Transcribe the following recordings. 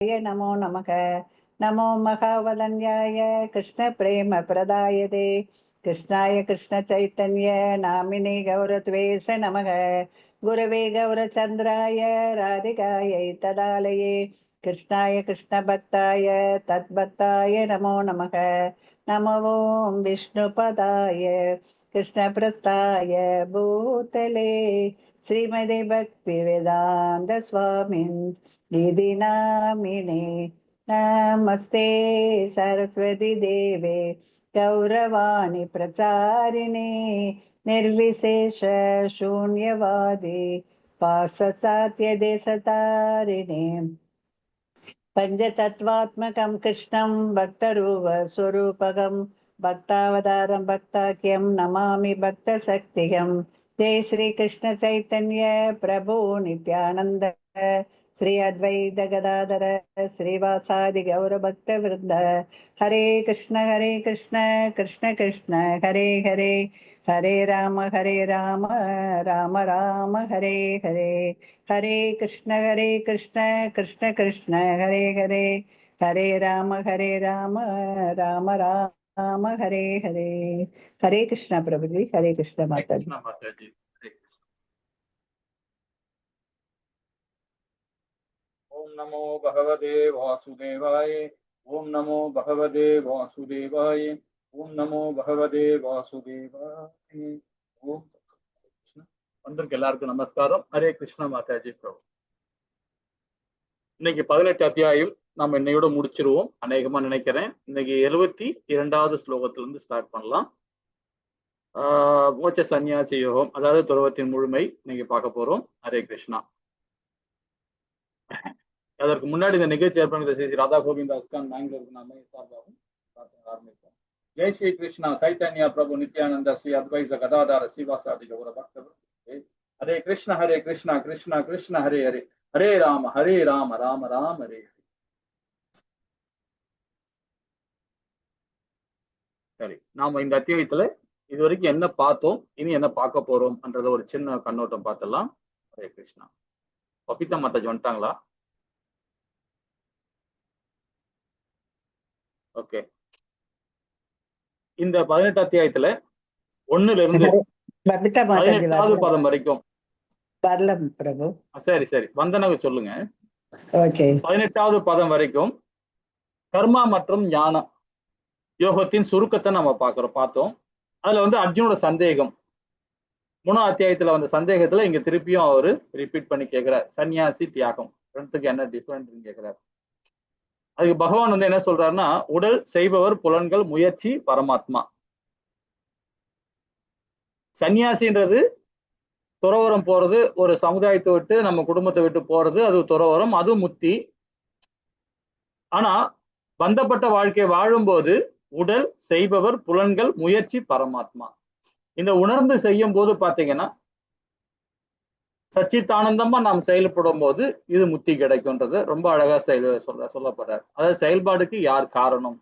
नमो नमः। नमो महावदन्याय कृष्णप्रेमप्रदायते कृष्णाय कृष्णचैतन्य नामिने गौरत्वेष नमः। गुरवे गौरचन्द्राय राधिकायै तदालये कृष्णाय कृष्णभक्ताय तद्भक्ताय नमो नमः। नमो ॐ विष्णुपदाय कृष्णप्रस्थाय भूतले श्रीमदे भक्तिवेदान्त स्वामिन् निधि नामिने नमस्ते सरस्वती देवे गौरवाणी प्रचारिणे निर्विशेष शून्यवादी पाससात्य देशतारिणे पंचतत्वात्मकं कृष्णं भक्तरूप स्वरूपकं भक्तावतारं भक्ताख्यं नमामि भक्तशक्तिं। जय श्री कृष्ण चैतन्य प्रभु नित्यानंद श्री अद्वैत गदाधर श्रीवासादि गौर भक्त वृंद। हरे कृष्ण कृष्ण कृष्ण हरे हरे, हरे राम राम राम हरे हरे। हरे कृष्ण कृष्ण कृष्ण हरे हरे, हरे राम राम राम हरे हरे। हरे कृष्ण प्रभु जी, हरे कृष्ण माता जी। ओम नमो भगवते वासुदेवाय। ओम नमो भगवते वासुदेवाय। ओम नमो भगवते वासुदेवाय। ओम வந்திருக்க எல்லாருக்கும் நமஸ்காரம். ஹரே கிருஷ்ண மாதாஜி பிரபு. இன்னைக்கு 18 அத்தியாயம் நம்ம இன்னையோட முடிச்சிருவோம் அநேகமா நினைக்கிறேன். இன்னைக்கு 72வது ஸ்லோகத்திலிருந்து ஸ்டார்ட் பண்ணலாம். மோட்ச சன்னியாசி யோகம், அதாவது துறவத்தின் முழுமை இன்னைக்கு பார்க்க போறோம். ஹரே கிருஷ்ணா. அதற்கு முன்னாடி இந்த நிகழ்ச்சி ஏற்படுத்த ஸ்ரீ ராதா கோவிந்தாஸ்கான் பெங்களூருக்கு நாம சார்பாகவும் ஆரம்பிப்போம். ஜெய் ஸ்ரீ கிருஷ்ணா சைத்தன்யா பிரபு நித்யானந்த ஸ்ரீ அத்வைத கதாதார சிவாசாதி கௌர பக்தவர். ஹரே கிருஷ்ண கிருஷ்ண கிருஷ்ண ஹரே ஹரே, ஹரே ராம ராம ராம ஹரே ஹரே. சரி, நாம இந்த அத்தியாயத்துல இதுவரைக்கும் என்ன பார்த்தோம், இனி என்ன பார்க்க போறோம் என்றத ஒரு சின்ன கண்ணோட்டம் பார்த்தலாம். ஹரே கிருஷ்ணா. பபிதா மாதாஜி வந்துட்டாங்களா? ஓகே. இந்த 18 அத்தியாயத்துல 1ல இருந்து 18வது பதம் வரைக்கும் பிரபு. சரி சரி, வந்தனக சொல்லுங்க. ஓகே. 18வது பதம் வரைக்கும் கர்மா மற்றும் ஞான யோகத்தின் சுருக்கத்தை நம்ம பார்த்தோம். அதுல வந்து அர்ஜுனோட சந்தேகம் 3ஆம் அத்தியாயத்துல வந்த சந்தேகத்துல இங்க திருப்பியும் அவரு ரிப்பீட் பண்ணி கேட்கிறார். சன்னியாசி தியாகம் ரெண்டுத்துக்கு என்ன டிஃபரெண்ட் கேட்கிறார். அதுக்கு பகவான் வந்து என்ன சொல்றாருன்னா, உடல் செய்பவர் புலன்கள் முயற்சி பரமாத்மா. சன்னியாசின்றது துறவரம் போறது, ஒரு சமுதாயத்தை விட்டு நம்ம குடும்பத்தை விட்டு போறது, அது துறவரம், அது முக்தி. ஆனா பந்தப்பட்ட வாழ்க்கை வாழும்போது உடல் செய்பவர் புலன்கள் முயற்சி பரமாத்மா. இந்த உணர்ந்து செய்யும் போது பாத்தீங்கன்னா சச்சித்தானந்தமா நாம் செயல்படும் போது இது முக்தி கிடைக்கும்ன்றது ரொம்ப அழகா சொல்லப்படுறார். அதாவது செயல்பாடுக்கு யார் காரணம்?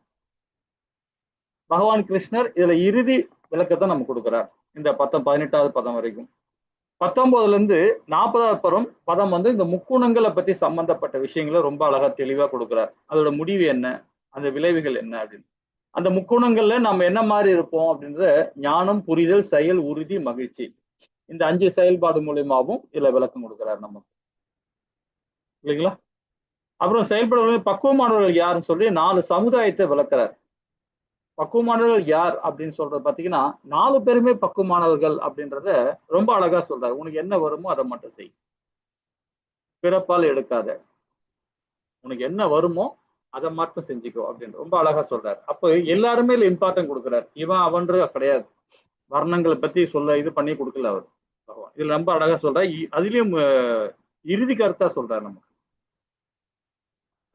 பகவான் கிருஷ்ணர் இதுல இறுதி விளக்கத்தை நம்ம கொடுக்கிறார். இந்த 18வது பதம் வரைக்கும். 19ல இருந்து 40வது பதம் வந்து இந்த முக்குணங்களை பத்தி சம்பந்தப்பட்ட விஷயங்களை ரொம்ப அழகா தெளிவா கொடுக்கிறார். அதோட முடிவு என்ன, அந்த விளைவுகள் என்ன அப்படின்னு. அந்த முக்குணங்கள்ல நம்ம என்ன மாதிரி இருப்போம் அப்படின்றத ஞானம், புரிதல், செயல், உறுதி, மகிழ்ச்சி, இந்த 5 செயல்பாடு மூலியமாகவும் இதுல விளக்கம் கொடுக்கிறார் நமக்கு, இல்லைங்களா? அப்புறம் செயல்படுவர்கள் பக்குவமானவர்கள் யாருன்னு சொல்லி 4 சமுதாயத்தை விளக்குறார். பக்குவமானவர்கள் யார் அப்படின்னு சொல்றது பாத்தீங்கன்னா 4 பேருமே பக்குவமானவர்கள் அப்படின்றத ரொம்ப அழகா சொல்றாரு. உனக்கு என்ன வருமோ அதை மட்டும் செய், பிறப்பால் எடுக்காத, உனக்கு என்ன வருமோ அதை மட்டும் செஞ்சுக்கோ அப்படின்னு ரொம்ப அழகா சொல்றாரு. அப்போ எல்லாருமே இம்பார்ட்டன்ட் கொடுக்குறாரு. இவன் அவன்றது கிடையாது. வர்ணங்களை பத்தி இது பண்ணி கொடுக்கல அவர் பகவான். இதுல ரொம்ப அழகா சொல்றாரு. அதுலயும் இறுதி கருத்தா சொல்றாரு நமக்கு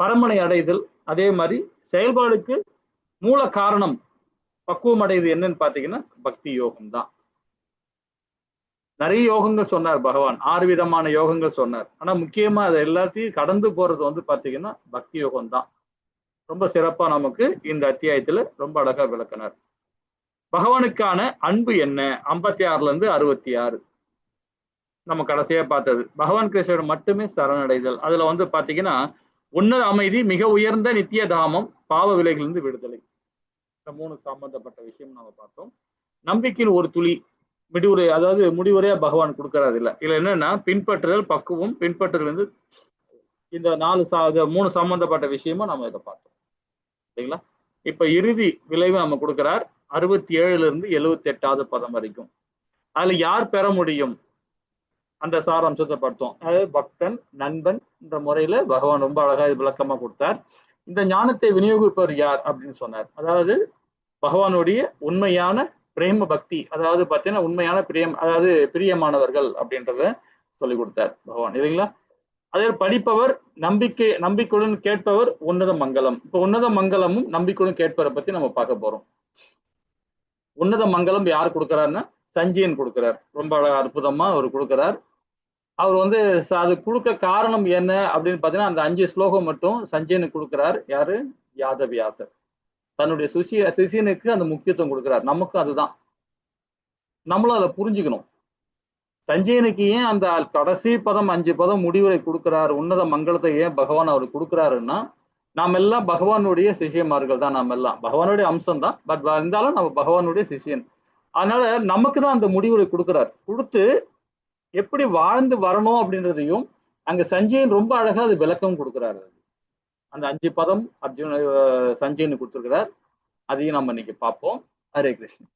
பரமனை அடைதல். அதே மாதிரி செயல்பாடுக்கு மூல காரணம் பக்குவம் அடையுது என்னன்னு பாத்தீங்கன்னா பக்தி யோகம் தான். நிறைய யோகங்கள் சொன்னார் பகவான், 6 விதமான யோகங்கள் சொன்னார். ஆனா முக்கியமா அதை எல்லாத்தையும் கடந்து போறது வந்து பாத்தீங்கன்னா பக்தி யோகம் தான். ரொம்ப சிறப்பா நமக்கு இந்த அத்தியாயத்துல ரொம்ப அழகா விளக்கினார். பகவானுக்கான அன்பு என்ன 56ல இருந்து 66 நம்ம கடைசியா பார்த்தது. பகவான் கிருஷ்ணர் மட்டுமே சரணடைதல். அதுல வந்து பாத்தீங்கன்னா உன்னத அமைதி, மிக உயர்ந்த நித்திய தாமம், பாவ விலைகளிலிருந்து விடுதலை. இந்த 3 சம்பந்தப்பட்ட விஷயம் நம்ம பார்த்தோம். நம்பிக்கையின் ஒரு துளி முடிவுரை, அதாவது முடிவுரையா பகவான் கொடுக்கறாரு இல்ல. இதுல என்னன்னா பின்பற்றுதல், பக்குவம், பின்பற்றுதல் வந்து இந்த 3 சம்பந்தப்பட்ட விஷயமும் நம்ம இதை பார்த்தோம். சரிங்களா? இப்ப இறுதி விளைவு நம்ம கொடுக்கிறார் 67 இருந்து 78வது பதம் வரைக்கும். அதுல யார் பெற முடியும் அந்த சாராம்சத்தை பார்த்தோம். அதாவது பக்தன், நண்பன் என்ற முறையில பகவான் ரொம்ப அழகா விளக்கமா கொடுத்தார். இந்த ஞானத்தை விநியோகிப்பவர் யார் அப்படின்னு சொன்னார். அதாவது பகவானுடைய உண்மையான பிரேம பக்தி, அதாவது பார்த்தீங்கன்னா உண்மையான அதாவது பிரியமானவர்கள் அப்படின்றத சொல்லி கொடுத்தார் பகவான் இல்லைங்களா? அதே படிப்பவர், நம்பிக்கையுடன் கேட்பவர் உன்னத மங்கலம். இப்ப உன்னத மங்கலமும் நம்பிக்கையுடன் கேட்பவரை பத்தி நம்ம பார்க்க போறோம். உன்னத மங்கலம் யார் கொடுக்கிறாருன்னா சஞ்சயன் கொடுக்கிறார். ரொம்ப அழகா அற்புதமா அவர் கொடுக்கிறார். அவர் வந்து அது கொடுக்க காரணம் என்ன அப்படின்னு பாத்தீங்கன்னா அந்த 5 ஸ்லோகம் மட்டும் சஞ்சயனுக்கு கொடுக்கிறார். யாரு? யாதவியாசர் தன்னுடைய சிஷியனுக்கு அந்த முக்கியத்துவம் கொடுக்கிறார். நமக்கும் அதுதான், நம்மளும் அதை புரிஞ்சுக்கணும். சஞ்சயனுக்கு ஏன் அந்த கடைசி பதம் 5 பதம் முடிவுரை கொடுக்கிறார், உன்னத மங்களத்தை ஏன் பகவான் அவருக்கு கொடுக்கிறாருன்னா, நாம் எல்லாம் பகவானுடைய சிஷியமார்கள் தான். நாம் எல்லாம் பகவானுடைய அம்சம் தான். பட் இருந்தாலும் நம்ம பகவானுடைய சிஷியன். அதனால நமக்கு தான் அந்த முடிவுரை கொடுக்கிறார். கொடுத்து எப்படி வாழ்ந்து வரணும் அப்படின்றதையும் அங்க சஞ்சயன் ரொம்ப அழகா அது விளக்கம் கொடுக்கிறாரு. அந்த 5 பதம் சஞ்சயன் கொடுத்திருக்கிறார். அதையும் நம்ம இன்னைக்கு பார்ப்போம். ஹரே கிருஷ்ணன்.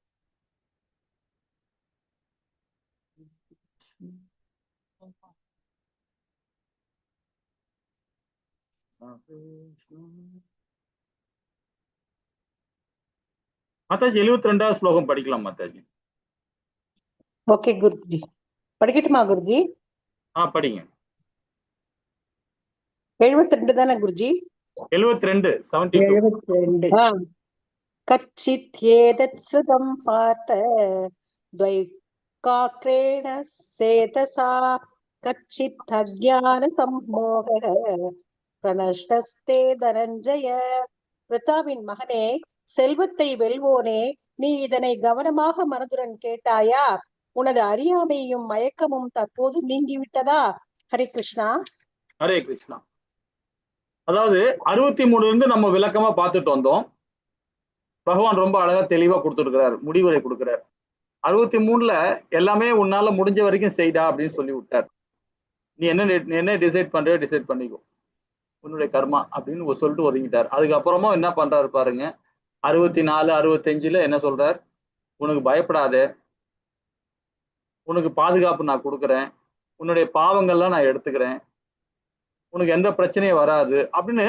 மாதாஜி 72வது ஸ்லோகம் படிக்கலாம் மாதாஜி. ஓகே குருஜி, படிக்கட்டுமா குருஜி? படிங்க. 72 தானே குருஜி? 72 72. கச்சித் ஏதத் ஸ்ருதம் பார்த்த துவைகாக்ரேண சேதசா கச்சித் அஜ்ஞான சம்மோக பிரணஷ்டஸ்தே தனஞ்சய. பிரதாவின் மகனே, செல்வத்தை வெல்வோனே, நீ இதனை கவனமாக மனதுடன் கேட்டாயா? உனது அறியாமையும் மயக்கமும் தற்போது நீங்கிவிட்டதா? ஹரே கிருஷ்ணா. ஹரே கிருஷ்ணா. அதாவது 63 இருந்து நம்ம விளக்கமா பார்த்துட்டு வந்தோம். பகவான் ரொம்ப அழகா தெளிவா கொடுத்துருக்கிறார், முடிவுரை கொடுக்கிறார். 63ல எல்லாமே உன்னால முடிஞ்ச வரைக்கும் செய்டா அப்படின்னு சொல்லி விட்டார். நீ என்ன டிசைட் பண்ணிக்கோ, உன்னுடைய கர்மா அப்படின்னு சொல்லிட்டு ஒதுங்கிட்டார். அதுக்கப்புறமா என்ன பண்றாரு பாருங்க. 64 65ல என்ன சொல்றார்? உனக்கு பயப்படாதே, உனக்கு பாதுகாப்பு நான் கொடுக்குறேன், உன்னுடைய பாவங்கள்லாம் நான் எடுத்துக்கிறேன், உனக்கு எந்த பிரச்சனையும் வராது அப்படின்னு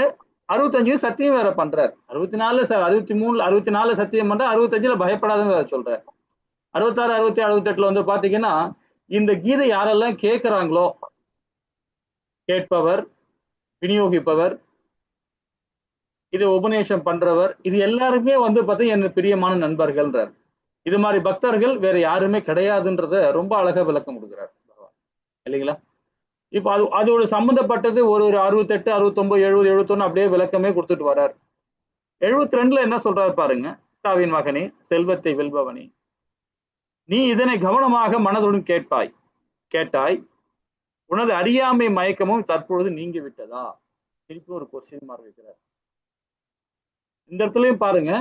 65 சத்தியம் வேற பண்றாரு. 64 63 64 சத்தியம் பண்ற, 65ல பயப்படாதுன்னு வேற சொல்றாரு. 66 67 68ல வந்து பாத்தீங்கன்னா இந்த கீதை யாரெல்லாம் கேட்கிறாங்களோ, கேட்பவர், விநியோகிப்பவர், இது உபநேசம் பண்றவர், இது எல்லாருமே வந்து பார்த்தீங்கன்னா என்ன பிரியமான நண்பர்கள்ன்றார். இது மாதிரி பக்தர்கள் வேற யாருமே கிடையாதுன்றத ரொம்ப அழகா விளக்கம் கொடுக்குறாரு பகவான் இல்லைங்களா? இப்ப அதோட சம்பந்தப்பட்டது ஒரு 68 69 70 71 அப்படியே விளக்கமே கொடுத்துட்டு வர்றார். 72ல என்ன சொல்றாரு பாருங்க. தாவின் மகனே, செல்வத்தை வெல்பவனே, நீ இதனை கவனமாக மனதுடன் கேட்டாய், உனது அறியாமை மயக்கமும் தற்பொழுது நீங்கி விட்டதா? திருப்பி ஒரு கொஸ்டின் மார்க் வைக்கிறார். இந்த இடத்துலயும் பாருங்க,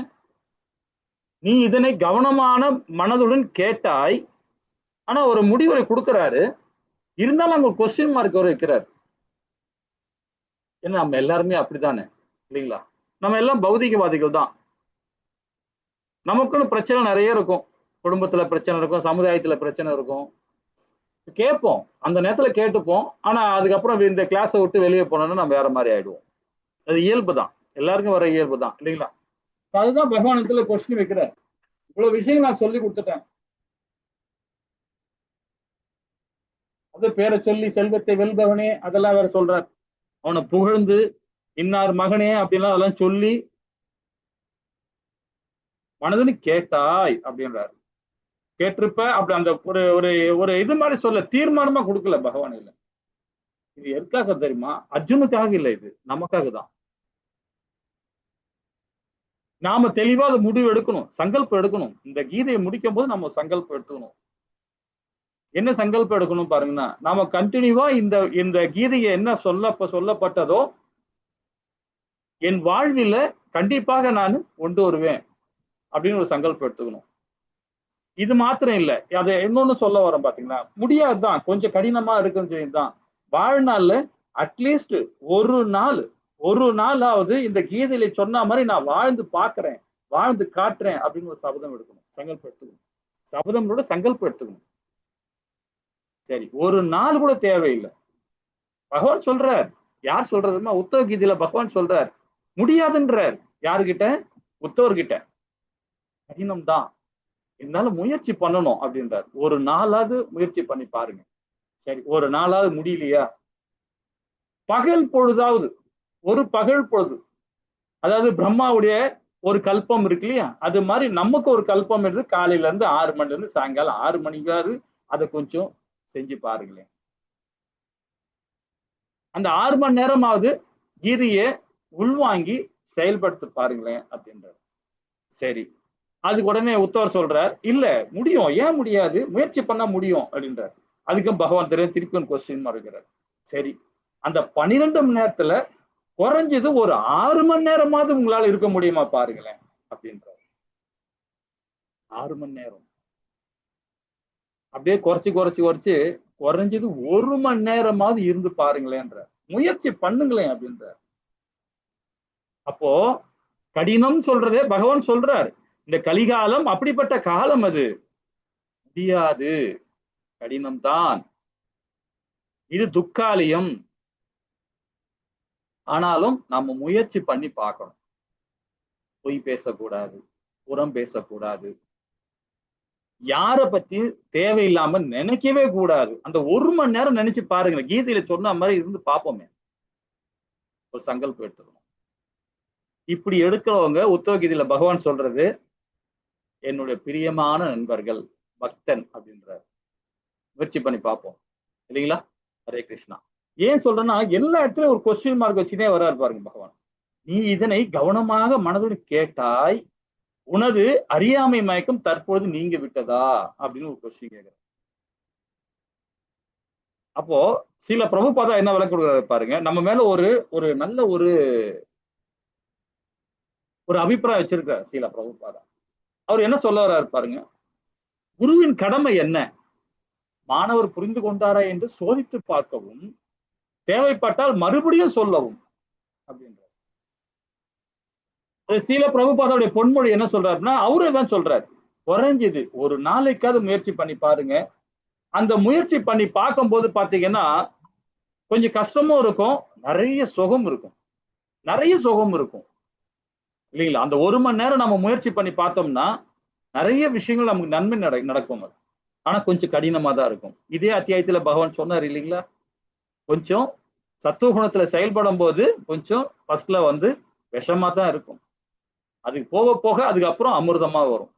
நீ இதனை கவனமான மனதுடன் கேட்டாய், ஆனா ஒரு முடிவுரை கொடுக்கிறாரு. இருந்தாலும் அங்க ஒரு கொஸ்டின் மார்க் வர வைக்கிறார். ஏன்னா நம்ம எல்லாருமே அப்படித்தானே இல்லைங்களா? நம்ம எல்லாம் பௌதிகவாதிகள் தான். நமக்குன்னு பிரச்சனை நிறைய இருக்கும். குடும்பத்துல பிரச்சனை இருக்கும், சமுதாயத்துல பிரச்சனை இருக்கும். கேட்போம், அந்த நேரத்துல கேட்டுப்போம். ஆனா அதுக்கப்புறம் இந்த கிளாஸை விட்டு வெளியே போனோம்னா நம்ம வேற மாதிரி ஆயிடுவோம். அது இயல்பு தான், எல்லாருக்கும் வர இயல்பு தான் இல்லைங்களா? அதுதான் பகவானத்துல கொஸ்டின் வைக்கிறார். இவ்வளவு விஷயம் நான் சொல்லி கொடுத்துட்டேன். அது பேரை சொல்லி செல்வத்தை வெல்பவனே அதெல்லாம் வேற சொல்றார். அவனை புகழ்ந்து இன்னார் மகனே அப்படின்லாம் அதெல்லாம் சொல்லி மனதுன்னு கேட்டாய் அப்படின்றாரு. கேட்டிருப்ப அப்படி அந்த ஒரு ஒரு ஒரு இது மாதிரி சொல்ல தீர்மானமா கொடுக்கல பகவான். இல்லை, இது எதுக்காக தெரியுமா? அர்ஜுனுக்காக இல்லை, இது நமக்காக தான். நாம தெளிவா அதை முடிவு எடுக்கணும், சங்கல்பம் எடுக்கணும். இந்த கீதையை முடிக்கும் போது நம்ம சங்கல்பம் எடுத்துக்கணும். என்ன சங்கல்பம் எடுக்கணும் பாருங்கன்னா, நாம கண்டினியூவா இந்த கீதையை என்ன சொல்லப்பட்டதோ என் வாழ்வில கண்டிப்பாக நான் கொண்டு வருவேன் அப்படின்னு ஒரு சங்கல்பம் எடுத்துக்கணும். இது மாத்திரம் இல்ல, அதை இன்னொன்னு சொல்ல வரேன் பாத்தீங்கன்னா, முடியாதுதான், கொஞ்சம் கடினமா இருக்குன்னு சொல்லிதான் வாழ்நாள்ல அட்லீஸ்ட் ஒரு நாளாவது இந்த கீதையில சொன்ன மாதிரி நான் வாழ்ந்து பாக்குறேன், வாழ்ந்து காட்டுறேன் அப்படின்னு ஒரு சபதம் எடுக்கணும், சங்கல்பம் எடுத்துக்கணும். சபதங்களோட சங்கல்பம் எடுத்துக்கணும். சரி, ஒரு நாள் கூட தேவையில்லை. பகவான் சொல்றார். யார் சொல்றதுன்னா உத்தவ கீதையில பகவான் சொல்றார், முடியாதுன்றார். யாருகிட்ட? உத்தவர்கிட்ட. கடினம் தான், இருந்தாலும் முயற்சி பண்ணணும் அப்படின்றார். ஒரு நாளாவது முயற்சி பண்ணி பாருங்க. சரி, ஒரு நாளாவது முடியலையா, பகல் பொழுதாவது, ஒரு பகல் பொழுது, அதாவது பிரம்மாவுடைய ஒரு கல்பம் இருக்கு இல்லையா, அது மாதிரி நமக்கு ஒரு கல்பம் இருக்கு. காலையில இருந்து 6 மணில இருந்து சாயங்காலம் 6 மணிக்காவது அதை கொஞ்சம் செஞ்சு பாருங்களேன். அந்த 6 மணி நேரமாவது கீதையை உள்வாங்கி செயல்படுத்த பாருங்களேன் அப்படின்றார். சரி, அதுக்கு உடனே உத்தவர் சொல்றார், இல்ல முடியும், ஏன் முடியாது, முயற்சி பண்ணா முடியும் அப்படின்றார். அதுக்கும் பகவான் திருப்பி கொஸ்டின் இருக்கிறார். சரி, அந்த 12 மணி நேரத்துல குறைஞ்சது ஒரு 6 மணி நேரமாவது உங்களால இருக்க முடியுமா பாருங்களேன் அப்படின்றார். 6 மணி நேரம் அப்படியே குறைச்சு குறைஞ்சது 1 மணி நேரமாவது இருந்து பாருங்களேன்ற, முயற்சி பண்ணுங்களேன் அப்படின்றார். அப்போ கடினம் சொல்றதே பகவான் சொல்றார், இந்த கலிகாலம் அப்படிப்பட்ட காலம், அது முடியாது, கடினம்தான், இது துக்காலியம். ஆனாலும் நம்ம முயற்சி பண்ணி பார்க்கணும். பொய் பேசக்கூடாது, புறம் பேசக்கூடாது, யார பத்தி தேவையில்லாம நினைக்கவே கூடாது. அந்த 1 மணி நேரம் நினைச்சு பாருங்க, கீதையில சொன்ன மாதிரி இருந்து பார்ப்போமே. ஒரு சங்கல்பம் எடுத்துக்கணும். இப்படி எடுக்கிறவங்க உத்தவ கீதையில பகவான் சொல்றது, என்னுடைய பிரியமான நண்பர்கள், பக்தன் அப்படின்றார். முயற்சி பண்ணி பார்ப்போம் இல்லைங்களா? ஹரே கிருஷ்ணா. ஏன் சொல்றேன்னா, எல்லா இடத்துலயும் ஒரு கொஸ்டின் மார்க் வச்சுனே வர்றாரு பாருங்க பகவான். நீ இதனை கவனமாக மனதோடு கேட்டாய், உனது அறியாமை மயக்கம் தற்பொழுது நீங்க விட்டதா அப்படின்னு ஒரு கொஸ்டின் கேட்கிறார். அப்போ சில பிரபுபாதா என்ன விளக்கம் கொடுக்குறாரு பாருங்க. நம்ம மேல ஒரு நல்ல ஒரு அபிப்பிராயம் வச்சிருக்கார் சில பிரபுபாதா. அவர் என்ன சொல்ல வர்றாரு பாருங்க. குருவின் கடமை என்ன, மாணவர் புரிந்து கொண்டாரா என்று சோதித்து பார்க்கவும், தேவைப்பட்டால் மறுபடியும் சொல்லவும் அப்படின்றார். சீல பிரபுபாதாவுடைய பொன்மொழி என்ன சொல்றாருன்னா, அவரே தான் சொல்றாரு, குறைஞ்சது ஒரு நாளைக்காவது முயற்சி பண்ணி பாருங்க. அந்த முயற்சி பண்ணி பார்க்கும்போது பாத்தீங்கன்னா கொஞ்சம் கஷ்டமும் இருக்கும், நிறைய சுகம் இருக்கும், இல்லைங்களா? அந்த 1 மணி நேரம் நம்ம முயற்சி பண்ணி பார்த்தோம்னா நிறைய விஷயங்கள் நமக்கு நன்மை நடக்கும். ஆனா கொஞ்சம் கடினமா தான் இருக்கும். இதே அத்தியாயத்துல பகவான் சொன்னார் இல்லைங்களா, கொஞ்சம் சத்துவ குணத்துல செயல்படும் போது கொஞ்சம் ஃபர்ஸ்ட்ல விஷமா தான் இருக்கும், அதுக்கு போக போக அதுக்கப்புறம் அமிர்தமா வரும்.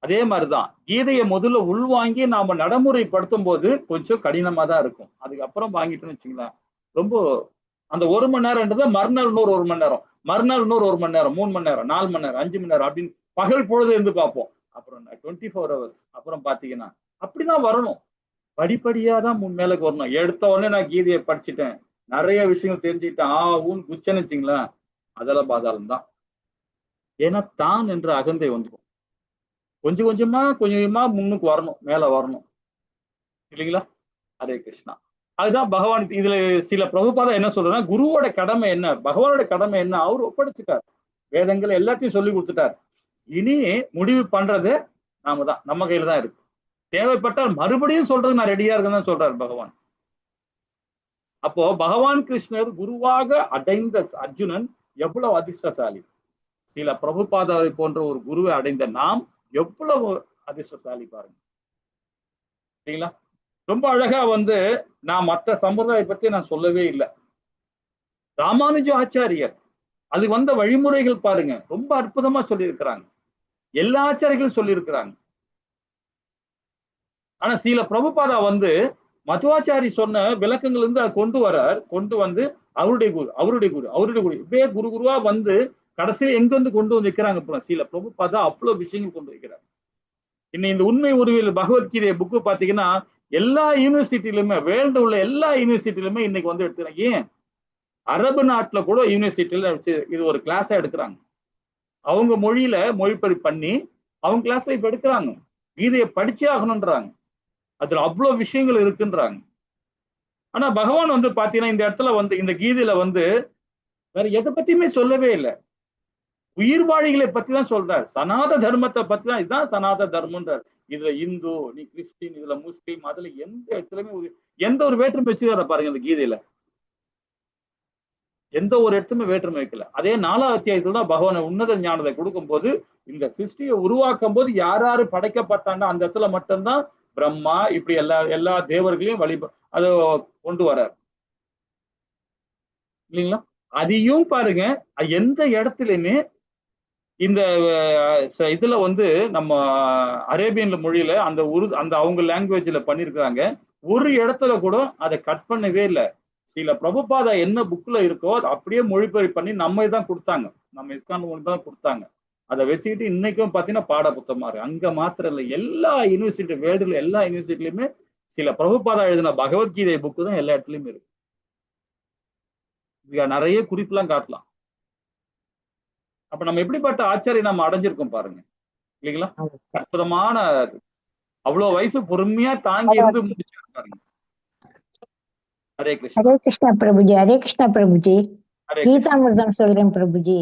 அதே மாதிரிதான் கீதையை முதல்ல உள்வாங்கி நாம நடைமுறைப்படுத்தும் போது கொஞ்சம் கடினமா தான் இருக்கும். அதுக்கப்புறம் வாங்கிட்டோம்னு வச்சுங்களேன், ரொம்ப அந்த 1 மணி நேரம்ன்றது மறுநாள் இன்னொரு 1 மணி நேரம், மறுநாள் இன்னொரு 1 மணி நேரம், 3 மணி நேரம், 4 மணி நேரம், 5 மணி நேரம் அப்படின்னு பகல் பொழுது இருந்து பார்ப்போம். அப்புறம் 24 ஹவர்ஸ் அப்புறம் பாத்தீங்கன்னா அப்படிதான் வரணும். படிப்படியா தான் மேலுக்கு வரணும். எடுத்த உடனே நான் கீதையை படிச்சுட்டேன், நிறைய விஷயங்கள் தெரிஞ்சுக்கிட்டேன், ஊன்னு குச்சன்னு வச்சுங்களேன், அதெல்லாம் பாதாளம் தான். ஏன்னா தான் என்ற அகந்தை வந்துடும். கொஞ்சம் கொஞ்சமா முன்னுக்கு வரணும், மேல வரணும் இல்லைங்களா? ஹரே கிருஷ்ணா. அதுதான் பகவான் இதுல சில பிரபுபாதா என்ன சொல்றா, குருவோட கடமை என்ன, பகவானோட கடமை என்ன, அவர் ஒப்படைச்சுட்டார். வேதங்கள் எல்லாத்தையும் சொல்லி கொடுத்துட்டார். இனி முடிவு பண்றது நாம தான், நம்ம கையில தான் இருக்கு. தேவைப்பட்டால் மறுபடியும் சொல்றது நான் ரெடியா இருக்கேன்னு தான் சொல்றாரு பகவான். அப்போ பகவான் கிருஷ்ணர் குருவாக அடைந்த அர்ஜுனன் எவ்வளவு அதிர்ஷ்டசாலி. சில பிரபுபாதாவை போன்ற ஒரு குருவை அடைந்த நாம் எவ்வளவு அதிர்ஷ்டசாலி பாருங்க, சரிங்களா? ரொம்ப அழகா நான் மற்ற சம்பிரதாயம் பத்தி நான் சொல்லவே இல்லை. ராமானுஜ ஆச்சாரியர் அது வழிமுறைகள் பாருங்க, ரொம்ப அற்புதமா சொல்லியிருக்கிறாங்க. எல்லா ஆச்சாரியர்களும் சொல்லியிருக்கிறாங்க. ஆனா சில பிரபுபாதா மதுவாச்சாரி சொன்ன விளக்கங்கள் இருந்து அதை கொண்டு அவருடைய குரு இப்படியே குருவா கடைசியில் எங்க கொண்டு வைக்கிறாங்க. சில பிரபுபாதா அவ்வளவு விஷயங்கள் கொண்டு வைக்கிறாங்க. இன்னும் இந்த உண்மை உருவியல் பகவத்கீதை புக்கு பாத்தீங்கன்னா எல்லா யூனிவர்சிட்டியிலுமே, வேர்ல்டு உள்ள எல்லா யூனிவர்சிட்டியிலுமே இன்னைக்கு எடுத்துக்கிறாங்க. ஏன்? அரபு நாட்டுல கூட யூனிவர்சிட்டியில வச்சு இது ஒரு கிளாஸா எடுக்கிறாங்க. அவங்க மொழியில மொழிபெயர்ப்பு பண்ணி அவங்க கிளாஸ்ல இப்ப எடுக்கிறாங்க. கீதையை படிச்சே ஆகணும்ன்றாங்க. அதுல அவ்வளவு விஷயங்கள் இருக்குன்றாங்க. ஆனா பகவான் வந்து பாத்தீங்கன்னா இந்த இடத்துல வந்து இந்த கீதையில வந்து வேற எதை பத்தியுமே சொல்லவே இல்லை. உயிர்வாழிகளை பத்தி தான் சொல்றாரு. சனாத தர்மத்தை பத்தி தான், இதுதான் சனாத தர்மம்ன்றார். இதுல இந்து, நீ கிறிஸ்டின், இதுல முஸ்லீம், அதுல எந்த இடத்துலயுமே எந்த ஒரு வேற்றுமை வச்சுக்கார பாருங்க இந்த கீதையில. எந்த ஒரு இடத்துமே வேற்றுமை வைக்கல. அதே 4வது அத்தியாயத்துல தான் பகவான் உன்னத ஞானத்தை கொடுக்கும் போது இந்த சிருஷ்டியை உருவாக்கும் போது யார் யாரு படைக்கப்பட்டாங்க அந்த இடத்துல மட்டும்தான் பிரம்மா இப்படி எல்லா தேவர்களையும் அதை கொண்டு வர்றார் இல்லைங்களா? அதையும் பாருங்க எந்த இடத்துலயுமே இந்த இதுல வந்து நம்ம அரேபியன் மொழியில அந்த அவங்க லாங்குவேஜ்ல பண்ணிருக்காங்க. ஒரு இடத்துல கூட அதை கட் பண்ணவே இல்லை. சில பிரபுபாதா என்ன புக்ல இருக்கோ அதை அப்படியே மொழிபெயர்ப்பு பண்ணி நம்ம தான் கொடுத்தாங்க. நம்ம இஸ்கான் மொழி தான் கொடுத்தாங்க. அதை வச்சுக்கிட்டு இன்னைக்கும் பாத்தீங்கன்னா பாட புத்தகமா இருக்கு. அங்க மாத்திரம் இல்லை, எல்லா யூனிவர்சிட்டி வேர்ல்டுல எல்லா யூனிவர்சிட்டிலுமே சில பிரபுபாதா எழுதின பகவத்கீதை புக்கு தான் எல்லா இடத்துலயுமே இருக்கு. நிறைய குறிப்பெல்லாம் காட்டலாம். அப்ப நம்ம எப்படிப்பட்ட ஆச்சரியம் நம்ம அடைஞ்சிருக்கோம் பாருங்க இல்லைங்களா? அற்புதமான அவ்வளவு வயசு பொறுமையா தாங்கி இருந்து முடிச்சிருக்காருங்க. ஹரே கிருஷ்ணா. ஹரே கிருஷ்ணா பிரபுஜி. ஹரே கிருஷ்ணா பிரபுஜி. கீதாமிர்தம் சொல்றேன் பிரபுஜி.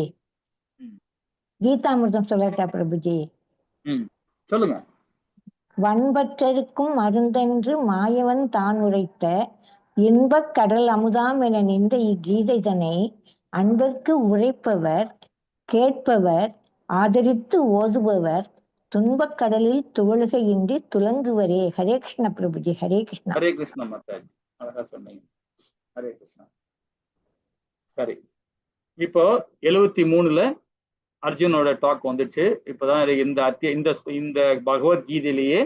கீதாமிர்தம் சொல்லட்டா பிரபுஜி? சொல்லுங்க. வன்பற்றருக்கும் மருந்தென்று மாயவன் தான் உரைத்த இன்பக் கடல் அமுதாம் என நின்ற இக்கீதைதனை அன்பர்க்கு உரைப்பவர் கேட்பவர் ஆதரித்து ஓதுபவர் துன்பக் கடலில் துவழுக இன்றி துலங்குவரே. ஹரே கிருஷ்ண பிரபுஜி. ஹரே கிருஷ்ணா. ஹரே கிருஷ்ணா மாதாஜி, அழகா சொன்னீங்க. ஹரே கிருஷ்ணா. சரி, இப்போ 73ல அர்ஜுனோட டாக் வந்துச்சு. இப்பதான் இந்த பகவத்கீதையிலேயே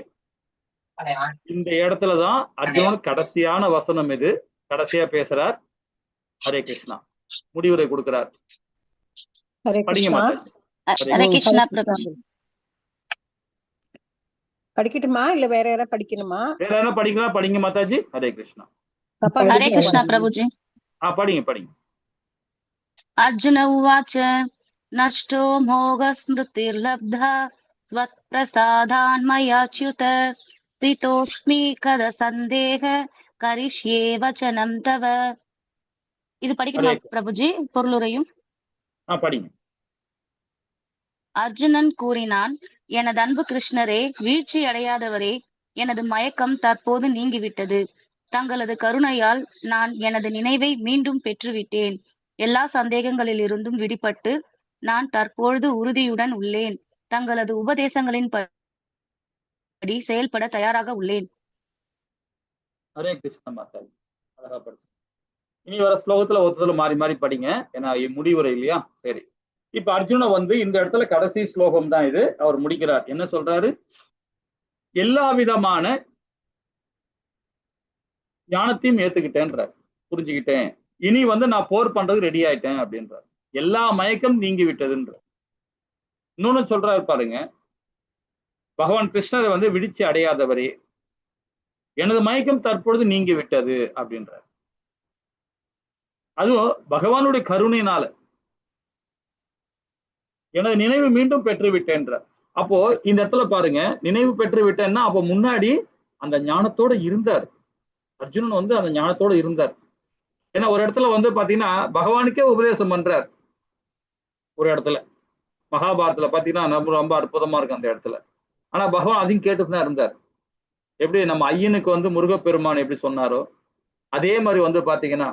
இந்த இடத்துலதான் அர்ஜுனோட கடைசியான வசனம் இது. கடைசியா பேசுறார். ஹரே கிருஷ்ணா. முடிவுரை கொடுக்கிறார். படிங்க மாதாஜி. ஹரே கிருஷ்ணா பிரபு. படிக்கட்டுமா இல்ல வேற யாராவது படிக்கணுமா? வேற யாராவது படிக்கலாம், படிங்க மாதாஜி. ஹரே கிருஷ்ணா. ஹரே கிருஷ்ணா பிரபுஜி. படிங்க. அர்ஜுன உவாச்ச நஷ்டோ மோக ஸ்மிருதிர்லப்தா ஸ்வத்ப்ரசாதான் மயாச்யுத ஸ்திதோஸ்மி கத சந்தேக கரிஷ்யே வசனம் தவ. இது படிக்கணுமா பிரபுஜி? பொருளுரையும் படிங்க. அர்ஜுனன் கூறினான், எனது அன்பு கிருஷ்ணரே, வீழ்ச்சி அடையாதவரே, எனது மயக்கம் தற்போது நீங்கிவிட்டது. தங்களது கருணையால் நான் எனது நினைவை மீண்டும் பெற்றுவிட்டேன். எல்லா சந்தேகங்களில் இருந்தும் விடுபட்டு நான் தற்பொழுது உறுதியுடன் உள்ளேன். தங்களது உபதேசங்களின் படி செயல்பட தயாராக உள்ளேன். ஹரே கிருஷ்ண மாதாஜி, அழகா படிச்சு. இனி வர ஸ்லோகத்துல ஒருத்தத்துல மாறி மாறி படிங்க, ஏன்னா முடிவுரை இல்லையா? சரி, இப்ப அர்ஜுன வந்து இந்த இடத்துல கடைசி ஸ்லோகம் தான் இது. அவர் முடிக்கிறார். என்ன சொல்றாரு? எல்லா விதமான ஞானத்தையும் ஏத்துக்கிட்டேன்றார், புரிஞ்சுக்கிட்டேன். இனி வந்து நான் போர் பண்றது ரெடி ஆயிட்டேன் அப்படின்றார். எல்லா மயக்கம் நீங்கி விட்டதுன்ற. இன்னொன்னு சொல்றாரு பாருங்க, பகவான் கிருஷ்ணரை வந்து விழிச்சி அடையாதவரே, எனது மயக்கம் தற்பொழுது நீங்கி விட்டது அப்படின்றார். அதுவும் பகவானுடைய கருணையினால எனது நினைவு மீண்டும் பெற்று விட்டேன்றார். அப்போ இந்த இடத்துல பாருங்க, நினைவு பெற்று விட்டேன்னா அப்போ முன்னாடி அந்த ஞானத்தோட இருந்தார். அர்ஜுனன் வந்து அந்த ஞானத்தோட இருந்தார். ஏன்னா ஒரு இடத்துல வந்து பாத்தீங்கன்னா பகவானுக்கே உபதேசம் பண்றார். ஒரு இடத்துல மகாபாரதத்துல பாத்தீங்கன்னா ரொம்ப அற்புதமா இருக்கு அந்த இடத்துல. ஆனா பகவான் அதையும் கேட்டுதான் இருந்தார். எப்படி நம்ம ஐயனுக்கு வந்து முருகப்பெருமான் எப்படி சொன்னாரோ அதே மாதிரி வந்து பாத்தீங்கன்னா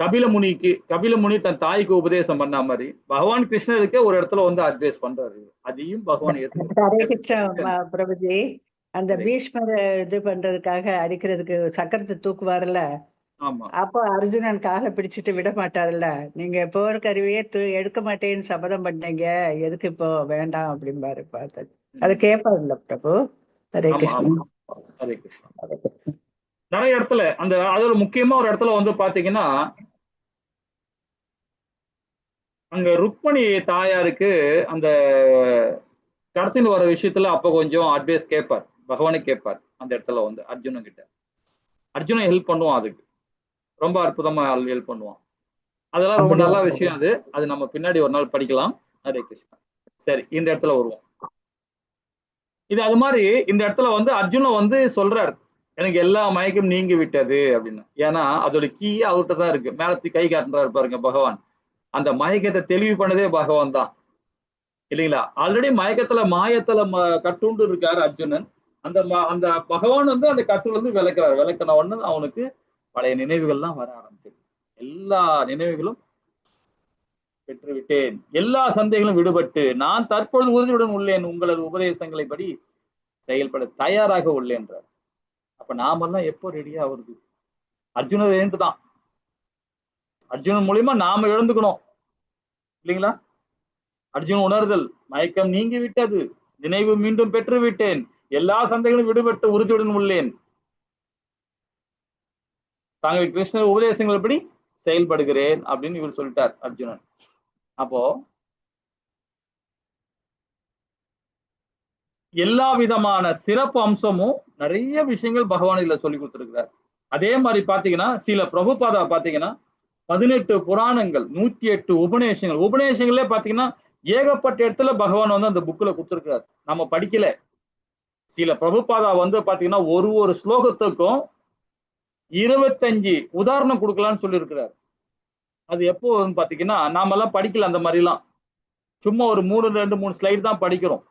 கபிலமுனி தன் தாய்க்கு உபதேசம் பண்ண மாதிரி பகவான் கிருஷ்ணருக்கே ஒரு இடத்துல வந்து அட்வைஸ் பண்றாரு. அதையும் பகவான் ஹரே கிருஷ்ணா பிரபுஜி. அந்த பீஷ்மர் இது பண்றதுக்காக அடிக்கிறதுக்கு சக்கரத்தை தூக்குவாருல்ல, அப்போ அர்ஜுனன் காலை பிடிச்சிட்டு விட மாட்டாருல்ல, நீங்க போர் கருவியே எடுக்க மாட்டேன்னு சபதம் பண்ணீங்க, எதுக்கு இப்போ வேண்டாம் அப்படின்பாரு. பார்த்தது அது கேட்பாருல்ல பிரபு. ஹரே கிருஷ்ணா. ஹரே கிருஷ்ணா. நிறைய இடத்துல அந்த அதுல முக்கியமா ஒரு இடத்துல வந்து பாத்தீங்கன்னா அங்க ருக்மணி தாயாருக்கு அந்த கடத்தின்னு வர விஷயத்துல அப்ப கொஞ்சம் அட்வைஸ் கேட்பார், பகவானே கேட்பார். அந்த இடத்துல வந்து அர்ஜுனன் கிட்ட அர்ஜுனன் ஹெல்ப் பண்ணுவான். அதுக்கு ரொம்ப அற்புதமா ஹெல்ப் பண்ணுவான். அதெல்லாம் ரொம்ப நல்ல விஷயம். அது நம்ம பின்னாடி ஒரு நாள் படிக்கலாம். ஹரே கிருஷ்ணா. சரி, இந்த இடத்துல வருவோம். இது அது மாதிரி இந்த இடத்துல வந்து அர்ஜுனன் வந்து சொல்றாரு, எனக்கு எல்லா மயக்கம் நீங்கி விட்டது அப்படின்னு. ஏன்னா அதோட கீ அவர்கிட்ட தான் இருக்கு. மேலத்துக்கு கை காட்டுறாரு பாருங்க பகவான். அந்த மயக்கத்தை தெளிவு பண்ணதே பகவான் தான், இல்லைங்களா? ஆல்ரெடி மயக்கத்துல மாயத்துல கட்டுண்டு இருக்காரு அர்ஜுனன். அந்த பகவான் வந்து அந்த கட்டுல இருந்து விளக்குறாரு. விளக்கின உடனே அவனுக்கு பழைய நினைவுகள்லாம் வர ஆரம்பிச்சது. எல்லா நினைவுகளும் பெற்றுவிட்டேன், எல்லா சந்தேகங்களும் விடுபட்டு நான் தற்பொழுது உறுதியுடன் உள்ளேன், உங்களது உபதேசங்களை படி செயல்பட தயாராக உள்ளேன்றார். அப்ப நாமெல்லாம் எப்போ ரெடியா வருது? அர்ஜுனர் எழுந்துதான். அர்ஜுனன் மூலியமா நாம எழுந்துக்கணும், இல்லைங்களா? அர்ஜுன் உணர்தல், மயக்கம் நீங்கி விட்டது, நினைவு மீண்டும் பெற்று விட்டேன், எல்லா சந்தைகளும் விடுபட்டு உறுதியுடன் உள்ளேன், தாங்கள் கிருஷ்ணர் உபதேசங்கள் எப்படி செயல்படுகிறேன் அப்படின்னு இவர் சொல்லிட்டார் அர்ஜுனன். அப்போ எல்லா விதமான சிறப்பு அம்சமும் நிறைய விஷயங்கள் பகவான் இதுல சொல்லி கொடுத்திருக்கிறார். அதே மாதிரி பாத்தீங்கன்னா சில பிரபுபாதா பாத்தீங்கன்னா 18 புராணங்கள், 108 உபநேசங்கள், உபநேசங்களே பாத்தீங்கன்னா ஏகப்பட்ட இடத்துல பகவான் வந்து அந்த புக்ல கொடுத்திருக்கிறார். நம்ம படிக்கல. சில பிரபுபாதா வந்து பாத்தீங்கன்னா ஒரு ஸ்லோகத்துக்கும் 25 உதாரணம் கொடுக்கலாம்னு சொல்லி இருக்கிறார். அது எப்போ பாத்தீங்கன்னா நாம எல்லாம் படிக்கல அந்த மாதிரி எல்லாம். சும்மா ஒரு 2-3 ஸ்லைடு தான் படிக்கிறோம்.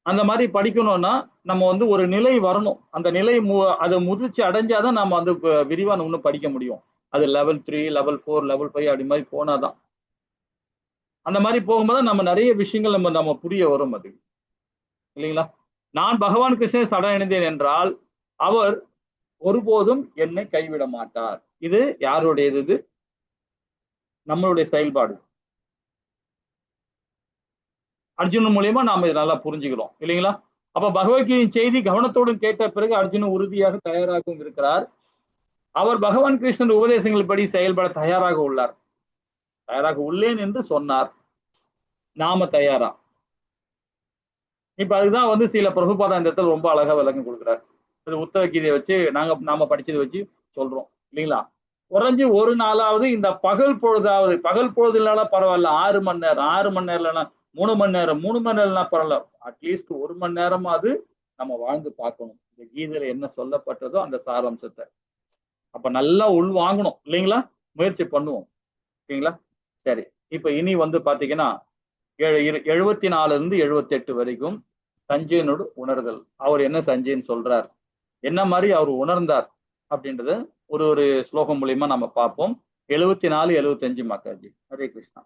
அந்த மாதிரி படிக்கணும்னா நம்ம வந்து ஒரு நிலை வரணும். அந்த நிலை அதை முதிர்ச்சி அடைஞ்சாதான் நாம வந்து விரிவா இன்னும் படிக்க முடியும். அது level 3, level 4, level 5 அப்படி மாதிரி போனாதான். அந்த மாதிரி போகும்போது நம்ம நிறைய விஷயங்கள் நம்ம புரிய வரும் அது, இல்லைங்களா? நான் பகவான் கிருஷ்ணன் சரணடைந்தேன் என்றால் அவர் ஒருபோதும் என்னை கைவிட மாட்டார். இது யாருடையது? இது நம்மளுடைய செயல்பாடு. அர்ஜுனன் மூலியமா நாம இதை நல்லா புரிஞ்சுக்கிறோம், இல்லைங்களா? அப்ப பகவத்கீதையின் செய்தி கவனத்தோடு கேட்ட பிறகு அர்ஜுனன் உறுதியாக தயாராகவும் இருக்கிறார். அவர் பகவான் கிருஷ்ணன் உபதேசங்கள் படி செயல்பட தயாராக உள்ளார். தயாராக உள்ளேன் என்று சொன்னார். நாம தயாரா? இப்ப அதுதான் வந்து சில பிரபுபாதா இந்த இடத்துல ரொம்ப அழகா விளக்கம் கொடுக்குறார். இது உத்தவ கீதையை வச்சு நாம படிச்சதை வச்சு சொல்றோம், இல்லைங்களா? குறைஞ்சு ஒரு நாளாவது இந்த பகல் பொழுதுனால பரவாயில்ல, 6 மணி நேரம், 6 மணி நேரம் 3 மணி நேரம், 3 மணி நேரம்லாம் பரவாயில்ல, அட்லீஸ்ட் 1 மணி நேரமாவது நம்ம வாழ்ந்து பார்க்கணும் இந்த கீதையில என்ன சொல்லப்பட்டதோ அந்த சாராம்சத்தை. அப்ப நல்லா உள் வாங்கணும், இல்லைங்களா? முயற்சி பண்ணுவோம், ஓகேங்களா? சரி, இப்ப இனி வந்து பாத்தீங்கன்னா 74 இருந்து 78 வரைக்கும் சஞ்சயனோட உணர்தல். அவர் என்ன சஞ்சயன் சொல்றார், என்ன மாதிரி அவர் உணர்ந்தார் அப்படின்றத ஒரு ஸ்லோகம் மூலியமா நம்ம பார்ப்போம். 74, 75 மாதாஜி. ஹரே கிருஷ்ணா.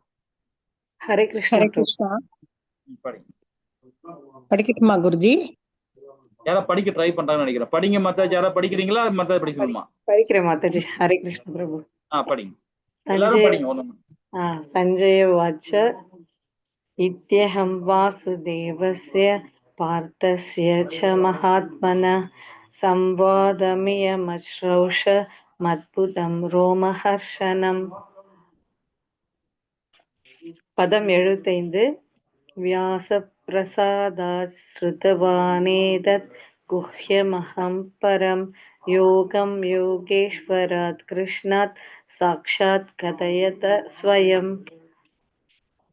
ஹரே கிருஷ்ணா. படிக்கட்டுமா குருஜி? யாரா படிக்க ட்ரை பண்றாங்கன்னு நினைக்கிறேன். படிங்க மாதாஜி. யாரா படிக்கிறீங்களா? மாதாஜி படிக்கணுமா? படிக்கிறேன் மாதாஜி. ஹரே கிருஷ்ண பிரபு. படிங்க, எல்லாரும் படிங்க. சஞ்சய வாச்ச இத்யஹம் வாசுதேவஸ்ய பார்த்தஸ்ய ச மகாத்மன சம்வாதமியமஸ்ரௌஷ மத்புதம் ரோமஹர்ஷனம். பதம் 75. வியாச பிரசாதாத் ஸ்ருதவானேதத் குஹ்யமஹம் பரம் யோகம் யோகேஸ்வராத் கிருஷ்ணாத் சாக்ஷாத் கதயத ஸ்வயம்.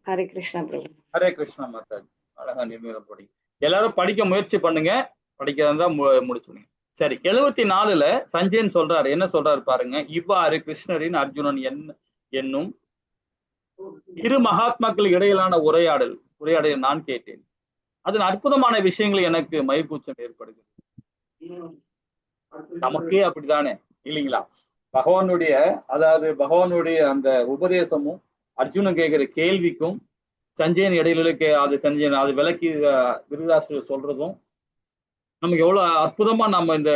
ஹரே கிருஷ்ணா பிரபு. ஹரே கிருஷ்ணா மாதாஜி. அழகா நிர்ணயம் படி. எல்லாரும் படிக்க முயற்சி பண்ணுங்க. படிக்கிறதா முடிச்சுடுங்க. சரி, 74ல சஞ்சயன் சொல்றாரு. என்ன சொல்றாரு பாருங்க. இவ்வாறு கிருஷ்ணரின் அர்ஜுனன் என்னும் இரு மகாத்மாக்கள் இடையிலான உரையாடல் நான் கேட்டேன். அதன் அற்புதமான விஷயங்கள் எனக்கு மயிர்கூச்சம் ஏற்படுகிறது. நமக்கே அப்படித்தானே, இல்லைங்களா? பகவானுடைய அந்த உபதேசமும் அர்ஜுனன் கேட்கிற கேள்விக்கும் சஞ்சயன் இடையில சஞ்சயன் அது விளக்கி திருதராஷ்டிரர் சொல்றதும் நமக்கு எவ்வளவு அற்புதமா நம்ம இந்த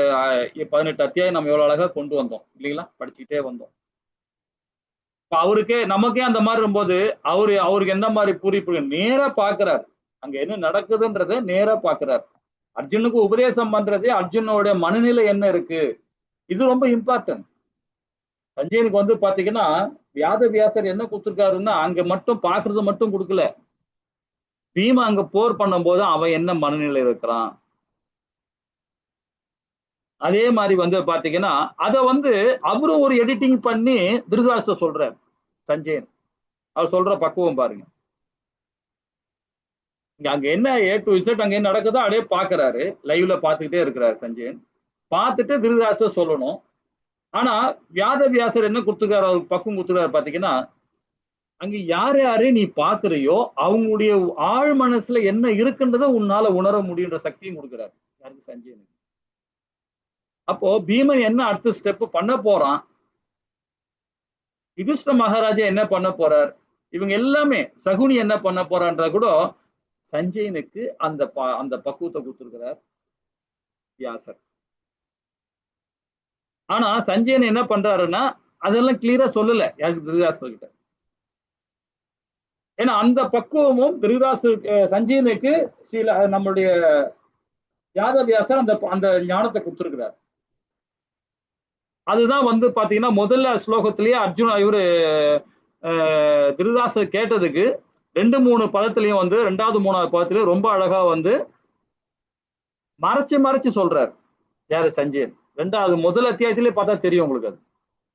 18 அத்தியாயம் நம்ம எவ்வளவு அழகா கொண்டு வந்தோம், இல்லைங்களா? படிச்சுக்கிட்டே வந்தோம். நமக்கே அந்த மாதிரி இருக்கும்போது அவருக்கு எந்த மாதிரி புரிப்பு நேரா பாக்குறாரு. அங்க என்ன நடக்குதுன்றத நேரா பாக்குறாரு. அர்ஜுனுக்கு உபதேசம் பண்றது அர்ஜுனோட மனநிலை என்ன இருக்கு, இது ரொம்ப இம்பார்ட்டன்ட். சஞ்சயனுக்கு வந்து பாத்தீங்கன்னா வியாசர் என்ன கொடுத்திருக்காருன்னா அங்க மட்டும் பாக்குறது மட்டும் கொடுக்கல. பீமா அங்க போர் பண்ணும் போது அவன் என்ன மனநிலை இருக்கிறான், அதே மாதிரி வந்து பாத்தீங்கன்னா அதை வந்து அவரும் ஒரு எடிட்டிங் பண்ணி திருதராஷ்டிரர் சொல்றார் சஞ்சயன். அவர் சொல்ற பக்குவம் பாருங்க. அங்க என்ன A to Z அங்க என்ன நடக்குதோ அப்படியே பாக்குறாரு, லைவ்ல பாத்துக்கிட்டே இருக்கிறாரு சஞ்சயன். பார்த்துட்டு திருதராஷ்டிரர் சொல்லணும். ஆனா வியாசர் என்ன கொடுத்துருக்காரு, அவருக்கு பக்குவம் கொடுத்துருக்காரு பாத்தீங்கன்னா, அங்க யாரு நீ பாக்குறியோ அவங்களுடைய ஆழ் மனசுல என்ன இருக்குன்றத உன்னால உணர முடியுன்ற சக்தியும் கொடுக்குறாரு யாருக்கு, சஞ்சயனுக்கு. அப்போ பீமன் என்ன அடுத்த ஸ்டெப் பண்ண போறான், யுதிஷ்ட மகாராஜா என்ன பண்ண போறார், இவங்க எல்லாமே சகுனி என்ன பண்ண போறான்ற கூட சஞ்சயனுக்கு அந்த பக்குவத்தை கொடுத்திருக்கிறார் வியாசர். ஆனா சஞ்சயன் என்ன பண்றாருன்னா அதெல்லாம் கிளியரா சொல்லல யாருக்கு, திருதராஷ்டிரர் கிட்ட. ஏன்னா அந்த பக்குவமும் சஞ்சயனுக்கு சில நம்மளுடைய வியாசர் அந்த ஞானத்தை கொடுத்திருக்கிறார். அதுதான் வந்து பாத்தீங்கன்னா முதல்ல ஸ்லோகத்திலேயே அர்ஜுனா இவரு திருதராஷ்டிரர் கேட்டதுக்கு 2-3 பதத்திலையும் வந்து 2வது 3வது பதத்திலையும் ரொம்ப அழகா வந்து மறைச்சு சொல்றாரு யாரு, சஞ்சயன். முதல் அத்தியாயத்திலே பார்த்தா தெரியும் உங்களுக்கு. அது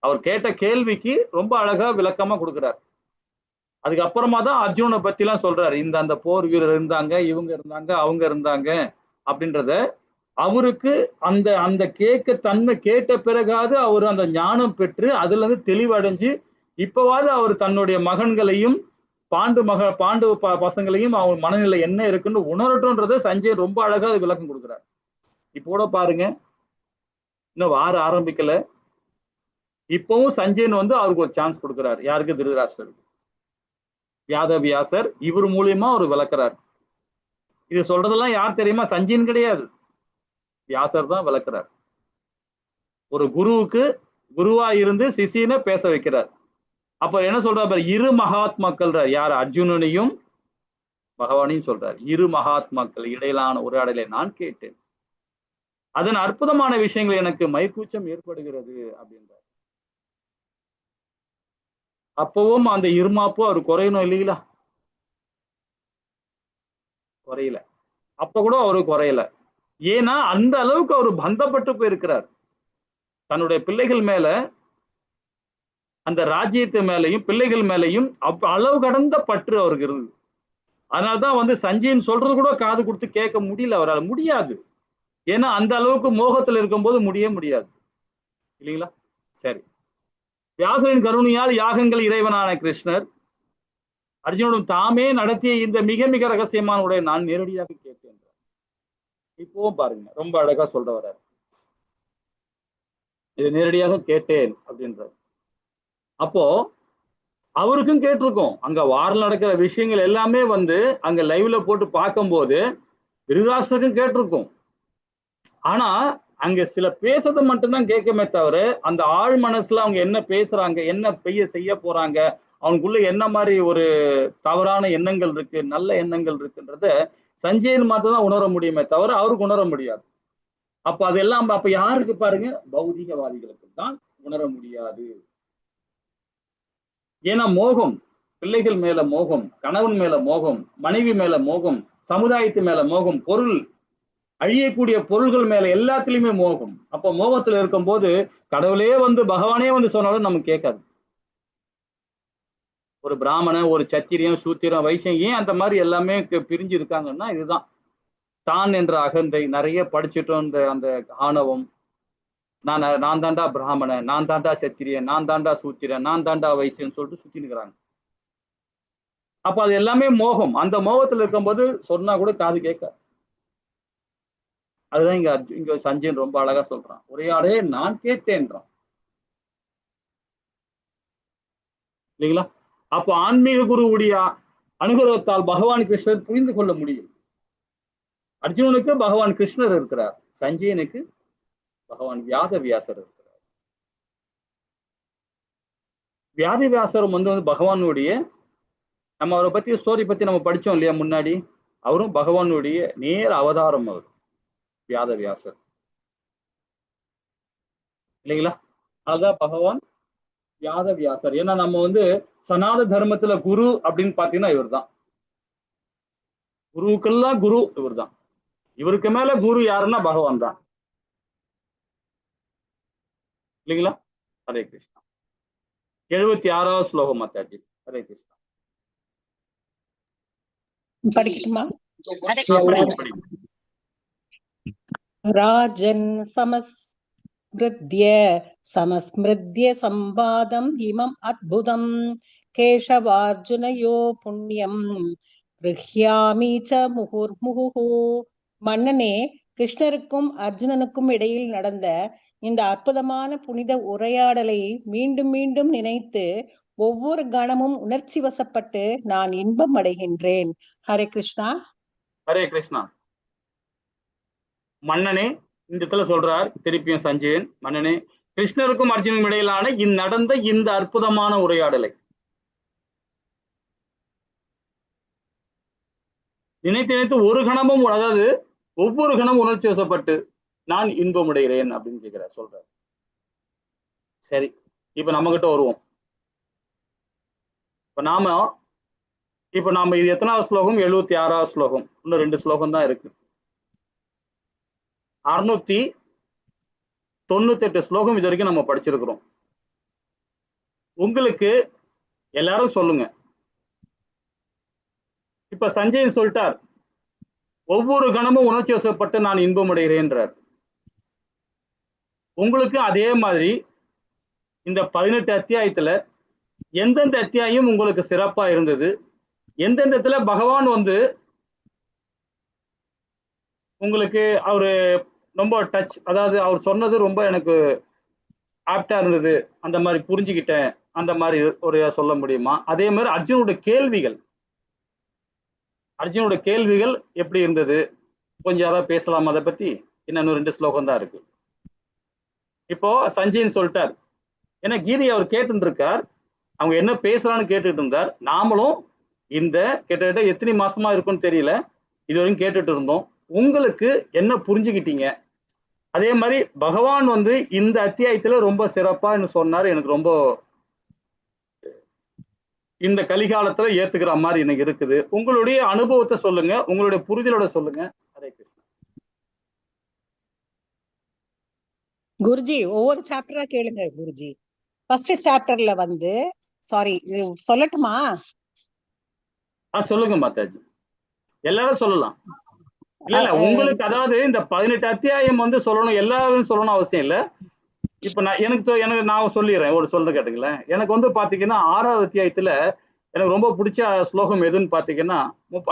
அவர் கேட்ட கேள்விக்கு ரொம்ப அழகா விளக்கமா கொடுக்கிறார். அதுக்கப்புறமா தான் அர்ஜுனனை பத்தி எல்லாம் சொல்றாரு, அந்த போர் வீரர் இருந்தாங்க, இவங்க இருந்தாங்க, அவங்க இருந்தாங்க அப்படின்றத அவருக்கு அந்த தன்மை கேட்ட பிறகாவது அவர் அந்த ஞானம் பெற்று அதுல இருந்து தெளிவடைஞ்சு இப்பவாவது அவர் தன்னுடைய மகன்களையும் பாண்டு பசங்களையும் அவர் மனநிலை என்ன இருக்குன்னு உணரட்டும்ன்றத சஞ்சய் ரொம்ப அழகா விளக்கம் கொடுக்குறார். இப்போ கூட பாருங்க, இன்னும் வார ஆரம்பிக்கல, இப்பவும் சஞ்சயன் வந்து அவருக்கு ஒரு சான்ஸ் கொடுக்கிறார். யாருக்கு, திருதராஷ்டிரருக்கு. வியாசர் இவர் மூலியமா அவர் விளக்குறார். இது சொல்றதெல்லாம் யார் தெரியுமா, சஞ்சயன் கிடையாது, வியாசர் தான் விளக்குறார். ஒரு குருவுக்கு குருவா இருந்து சிஷியனை பேச வைக்கிறார். அப்ப என்ன சொல்றாரு, இரு மகாத்மாக்கள், யார், அர்ஜுனனையும் பகவானையும் சொல்றார். இரு மகாத்மாக்கள் இடையிலான உரையாடலை நான் கேட்டேன், அதன் அற்புதமான விஷயங்கள் எனக்கு மைக்கூச்சம் ஏற்படுகிறது அப்படின்றார். அப்பவும் அந்த இருமாப்பு அவர் குறையணும் இல்லைங்களா, குறையல. அப்ப கூட அவரு குறையல. ஏன்னா அந்த அளவுக்கு அவர் பந்தப்பட்டு போயிருக்கிறார். தன்னுடைய பிள்ளைகள் மேல, அந்த ராஜ்யத்து மேலையும் பிள்ளைகள் மேலையும் அளவு கடந்த பற்று அவருக்கு இருந்தது. அதனால்தான் வந்து சஞ்சயன் சொல்றது கூட காது கொடுத்து கேட்க முடியல, அவரால் முடியாது. ஏன்னா அந்த அளவுக்கு மோகத்துல இருக்கும்போது முடியாது இல்லைங்களா. சரி, வியாசரின் கருணையால் யாகங்கள் இறைவனான கிருஷ்ணர் அர்ஜுனுடன் தாமே நடத்திய இந்த மிக மிக ரகசியமான உடைய நான் நேரடியாக கேட்டேன். இப்பவும் பாருங்க ரொம்ப அழகா சொல்ற வர்றார், இதை நேரடியாக கேட்டேன் அப்படின்றார். அப்போ அவருக்கும் கேட்டிருக்கோம், அங்க வாரில் நடக்கிற விஷயங்கள் எல்லாமே வந்து அங்க லைவ்ல போட்டு பார்க்கும்போது திருதராஷ்டிரருக்கும் கேட்டிருக்கோம். ஆனா அங்க சில பேசுறது மட்டும்தான் கேட்கமே தவிர அந்த ஆழ் மனசுல அவங்க என்ன பேசுறாங்க, என்ன செய்ய போறாங்க, அவனுக்குள்ள என்ன மாதிரி ஒரு தவறான எண்ணங்கள் இருக்கு, நல்ல எண்ணங்கள் இருக்குன்றத சஞ்சயன் மாத்திரம் தான் உணர முடியுமே தவிர அவருக்கு உணர முடியாது. அப்ப அதெல்லாம் அப்ப யாருக்கு பாருங்க, பௌதிகவாதிகளுக்கு தான் உணர முடியாது. ஏன்னா மோகம், பிள்ளைகள் மேல மோகம், கணவன் மேல மோகம், மனைவி மேல மோகம், சமுதாயத்து மேல மோகம், பொருள் அழியக்கூடிய பொருள்கள் மேல எல்லாத்துலயுமே மோகம். அப்ப மோகத்துல இருக்கும் போது கடவுளே வந்து பகவானே வந்து சொன்னாலும் நமக்கு கேட்காது. ஒரு பிராமணன், ஒரு சத்திரியம், சூத்திரம், வைசியம் ஏன் அந்த மாதிரி எல்லாமே பிரிஞ்சு இருக்காங்கன்னா இதுதான், தான் என்ற அகந்தை, நிறைய படிச்சுட்டோம், அந்த ஆணவம், நான் தாண்டா பிராமணன், நான் தாண்டா சத்திரியன், நான் தாண்டா சூத்திரன், நான் தாண்டா வைசியன்னு சொல்லிட்டு சுத்தி நிற்கிறாங்க. அப்ப அது எல்லாமே மோகம். அந்த மோகத்துல இருக்கும்போது சொன்னா கூட காது கேட்க. அதுதான் இங்க சஞ்சயன் ரொம்ப அழகா சொல்றான், உரையாடே நான் கேட்டேன்றான் இல்லைங்களா. அப்போ ஆன்மீக குருவுடைய அனுகிரகத்தால் பகவான் கிருஷ்ணர் புரிந்து கொள்ள முடியும். அர்ஜுனனுக்கு பகவான் கிருஷ்ணர் இருக்கிறார், சஞ்சயனுக்கு பகவான் வியாசர் இருக்கிறார். வியாசரும் வந்து பகவானுடைய, நம்ம அவரை பத்தி ஸ்டோரி பத்தி நம்ம படிச்சோம் இல்லையா முன்னாடி, அவரும் பகவானுடைய நேர அவதாரம் அவர் வியாசர் இல்லைங்களா. அதுதான் பகவான் வியாசர். ஏன்னா நம்ம வந்து சனாத தர்மத்துல குரு அப்படின்னு பாத்தீங்கன்னா இவர் தான், குருவுக்கெல்லாம் குரு இவர் தான். இவருக்கு மேல குரு யாருன்னா பகவான் தான். இல்லைங்களா? ஹரே கிருஷ்ணா. 76வது ஸ்லோகம் மாதாஜி. ஹரே கிருஷ்ணா. படிக்கட்டுமா? படிங்க, படிங்க. ராஜன் சமஸ்மிருத்ய சம்பாதம் இமம் அத்புதம் கேசவார்ஜுனயோ புண்ணியம் கிருஹ்யாமி ச முகுர்முகு. மன்னனே, கிருஷ்ணருக்கும் அர்ஜுனனுக்கும் இடையில் நடந்த இந்த அற்புதமான புனித உரையாடலை மீண்டும் மீண்டும் நினைத்து ஒவ்வொரு கணமும் உணர்ச்சி வசப்பட்டு நான் இன்பம் அடைகின்றேன். ஹரே கிருஷ்ணா. ஹரே கிருஷ்ணா. மன்னனே, இந்த இடத்துல சொல்றார் திருப்பியும் சஞ்சயன், மன்னனே, கிருஷ்ணருக்கும் அர்ஜுனுக்கும் இடையிலான நடந்த இந்த அற்புதமான உரையாடலை நினைத்து நினைத்து ஒரு கணமும், அதாவது ஒவ்வொரு கணமும் உணர்ச்சி வசப்பட்டு நான் இன்பம் அடைகிறேன் அப்படின்னு கேட்கிறார், சொல்றார். சரி, இப்ப நம்ம கிட்ட வருவோம். இப்ப நாம இது எத்தனாவது ஸ்லோகம்? 76வது ஸ்லோகம். இன்னும் 2 ஸ்லோகம் தான் இருக்கு. 698 ஸ்லோகம் இது வரைக்கும் நம்ம படிச்சிருக்கிறோம். உங்களுக்கு எல்லாரும் சொல்லுங்க. இப்ப சஞ்சயன் சொல்லிட்டார், ஒவ்வொரு கணமும் உணர்ச்சி வசப்பட்டு நான் இன்பம் அடைகிறேன்றார். உங்களுக்கு அதே மாதிரி இந்த 18 அத்தியாயத்துல எந்தெந்த அத்தியாயம் உங்களுக்கு சிறப்பா இருந்தது, எந்தெந்த இடத்துல பகவான் உங்களுக்கு அவரு ரொம்ப டச், அதாவது அவர் சொன்னது ரொம்ப எனக்கு ஆப்டா இருந்தது, அந்த மாதிரி புரிஞ்சுக்கிட்டேன், அந்த மாதிரி ஒரு சொல்ல முடியுமா? அதே மாதிரி அர்ஜுனோட கேள்விகள் எப்படி இருந்தது, கொஞ்சம் அதான் பேசலாம் அதை பத்தி. இன்னும் 2 ஸ்லோகம் தான் இருக்கு. இப்போ சஞ்சயன் சொல்லிட்டார், ஏன்னா கீதை அவர் கேட்டு இருக்கார், அவங்க என்ன பேசுறான்னு கேட்டுட்டு இருந்தார். நாமளும் இந்த கிட்டத்தட்ட எத்தனை மாசமா இருக்குன்னு தெரியல, இது வரைக்கும் கேட்டுட்டு இருந்தோம். உங்களுக்கு என்ன புரிஞ்சுக்கிட்டீங்க? அதே மாதிரி பகவான் இந்த அத்தியாயத்துல ரொம்ப சிறப்பான்னு சொன்னாரு. எனக்கு ரொம்ப இந்த கலிகாலத்துல ஏத்துக்கிற மாதிரி எனக்கு இருக்குது. உங்களுடைய அனுபவத்தை சொல்லுங்க, உங்களுடைய புரிதலோட சொல்லுங்க. ஹரே கிருஷ்ணா. குருஜி, ஒவ்வொரு சாப்டரா கேளுங்க குருஜி. ஃபர்ஸ்ட் சாப்டர்ல சாரி சொல்லட்டுமா? சொல்லுங்க மாதாஜி, எல்லாரும் சொல்லலாம். இல்ல உங்களுக்கு, அதாவது இந்த 18 அத்தியாயம் சொல்லணும், எல்லாரும் சொல்லணும் அவசியம் இல்ல. இப்ப நான் சொல்லிடுறேன், ஒரு சொல்றது கேட்டுங்களேன். எனக்கு பாத்தீங்கன்னா 6வது அத்தியாயத்துல எனக்கு ரொம்ப பிடிச்ச ஸ்லோகம் எதுன்னு பாத்தீங்கன்னா,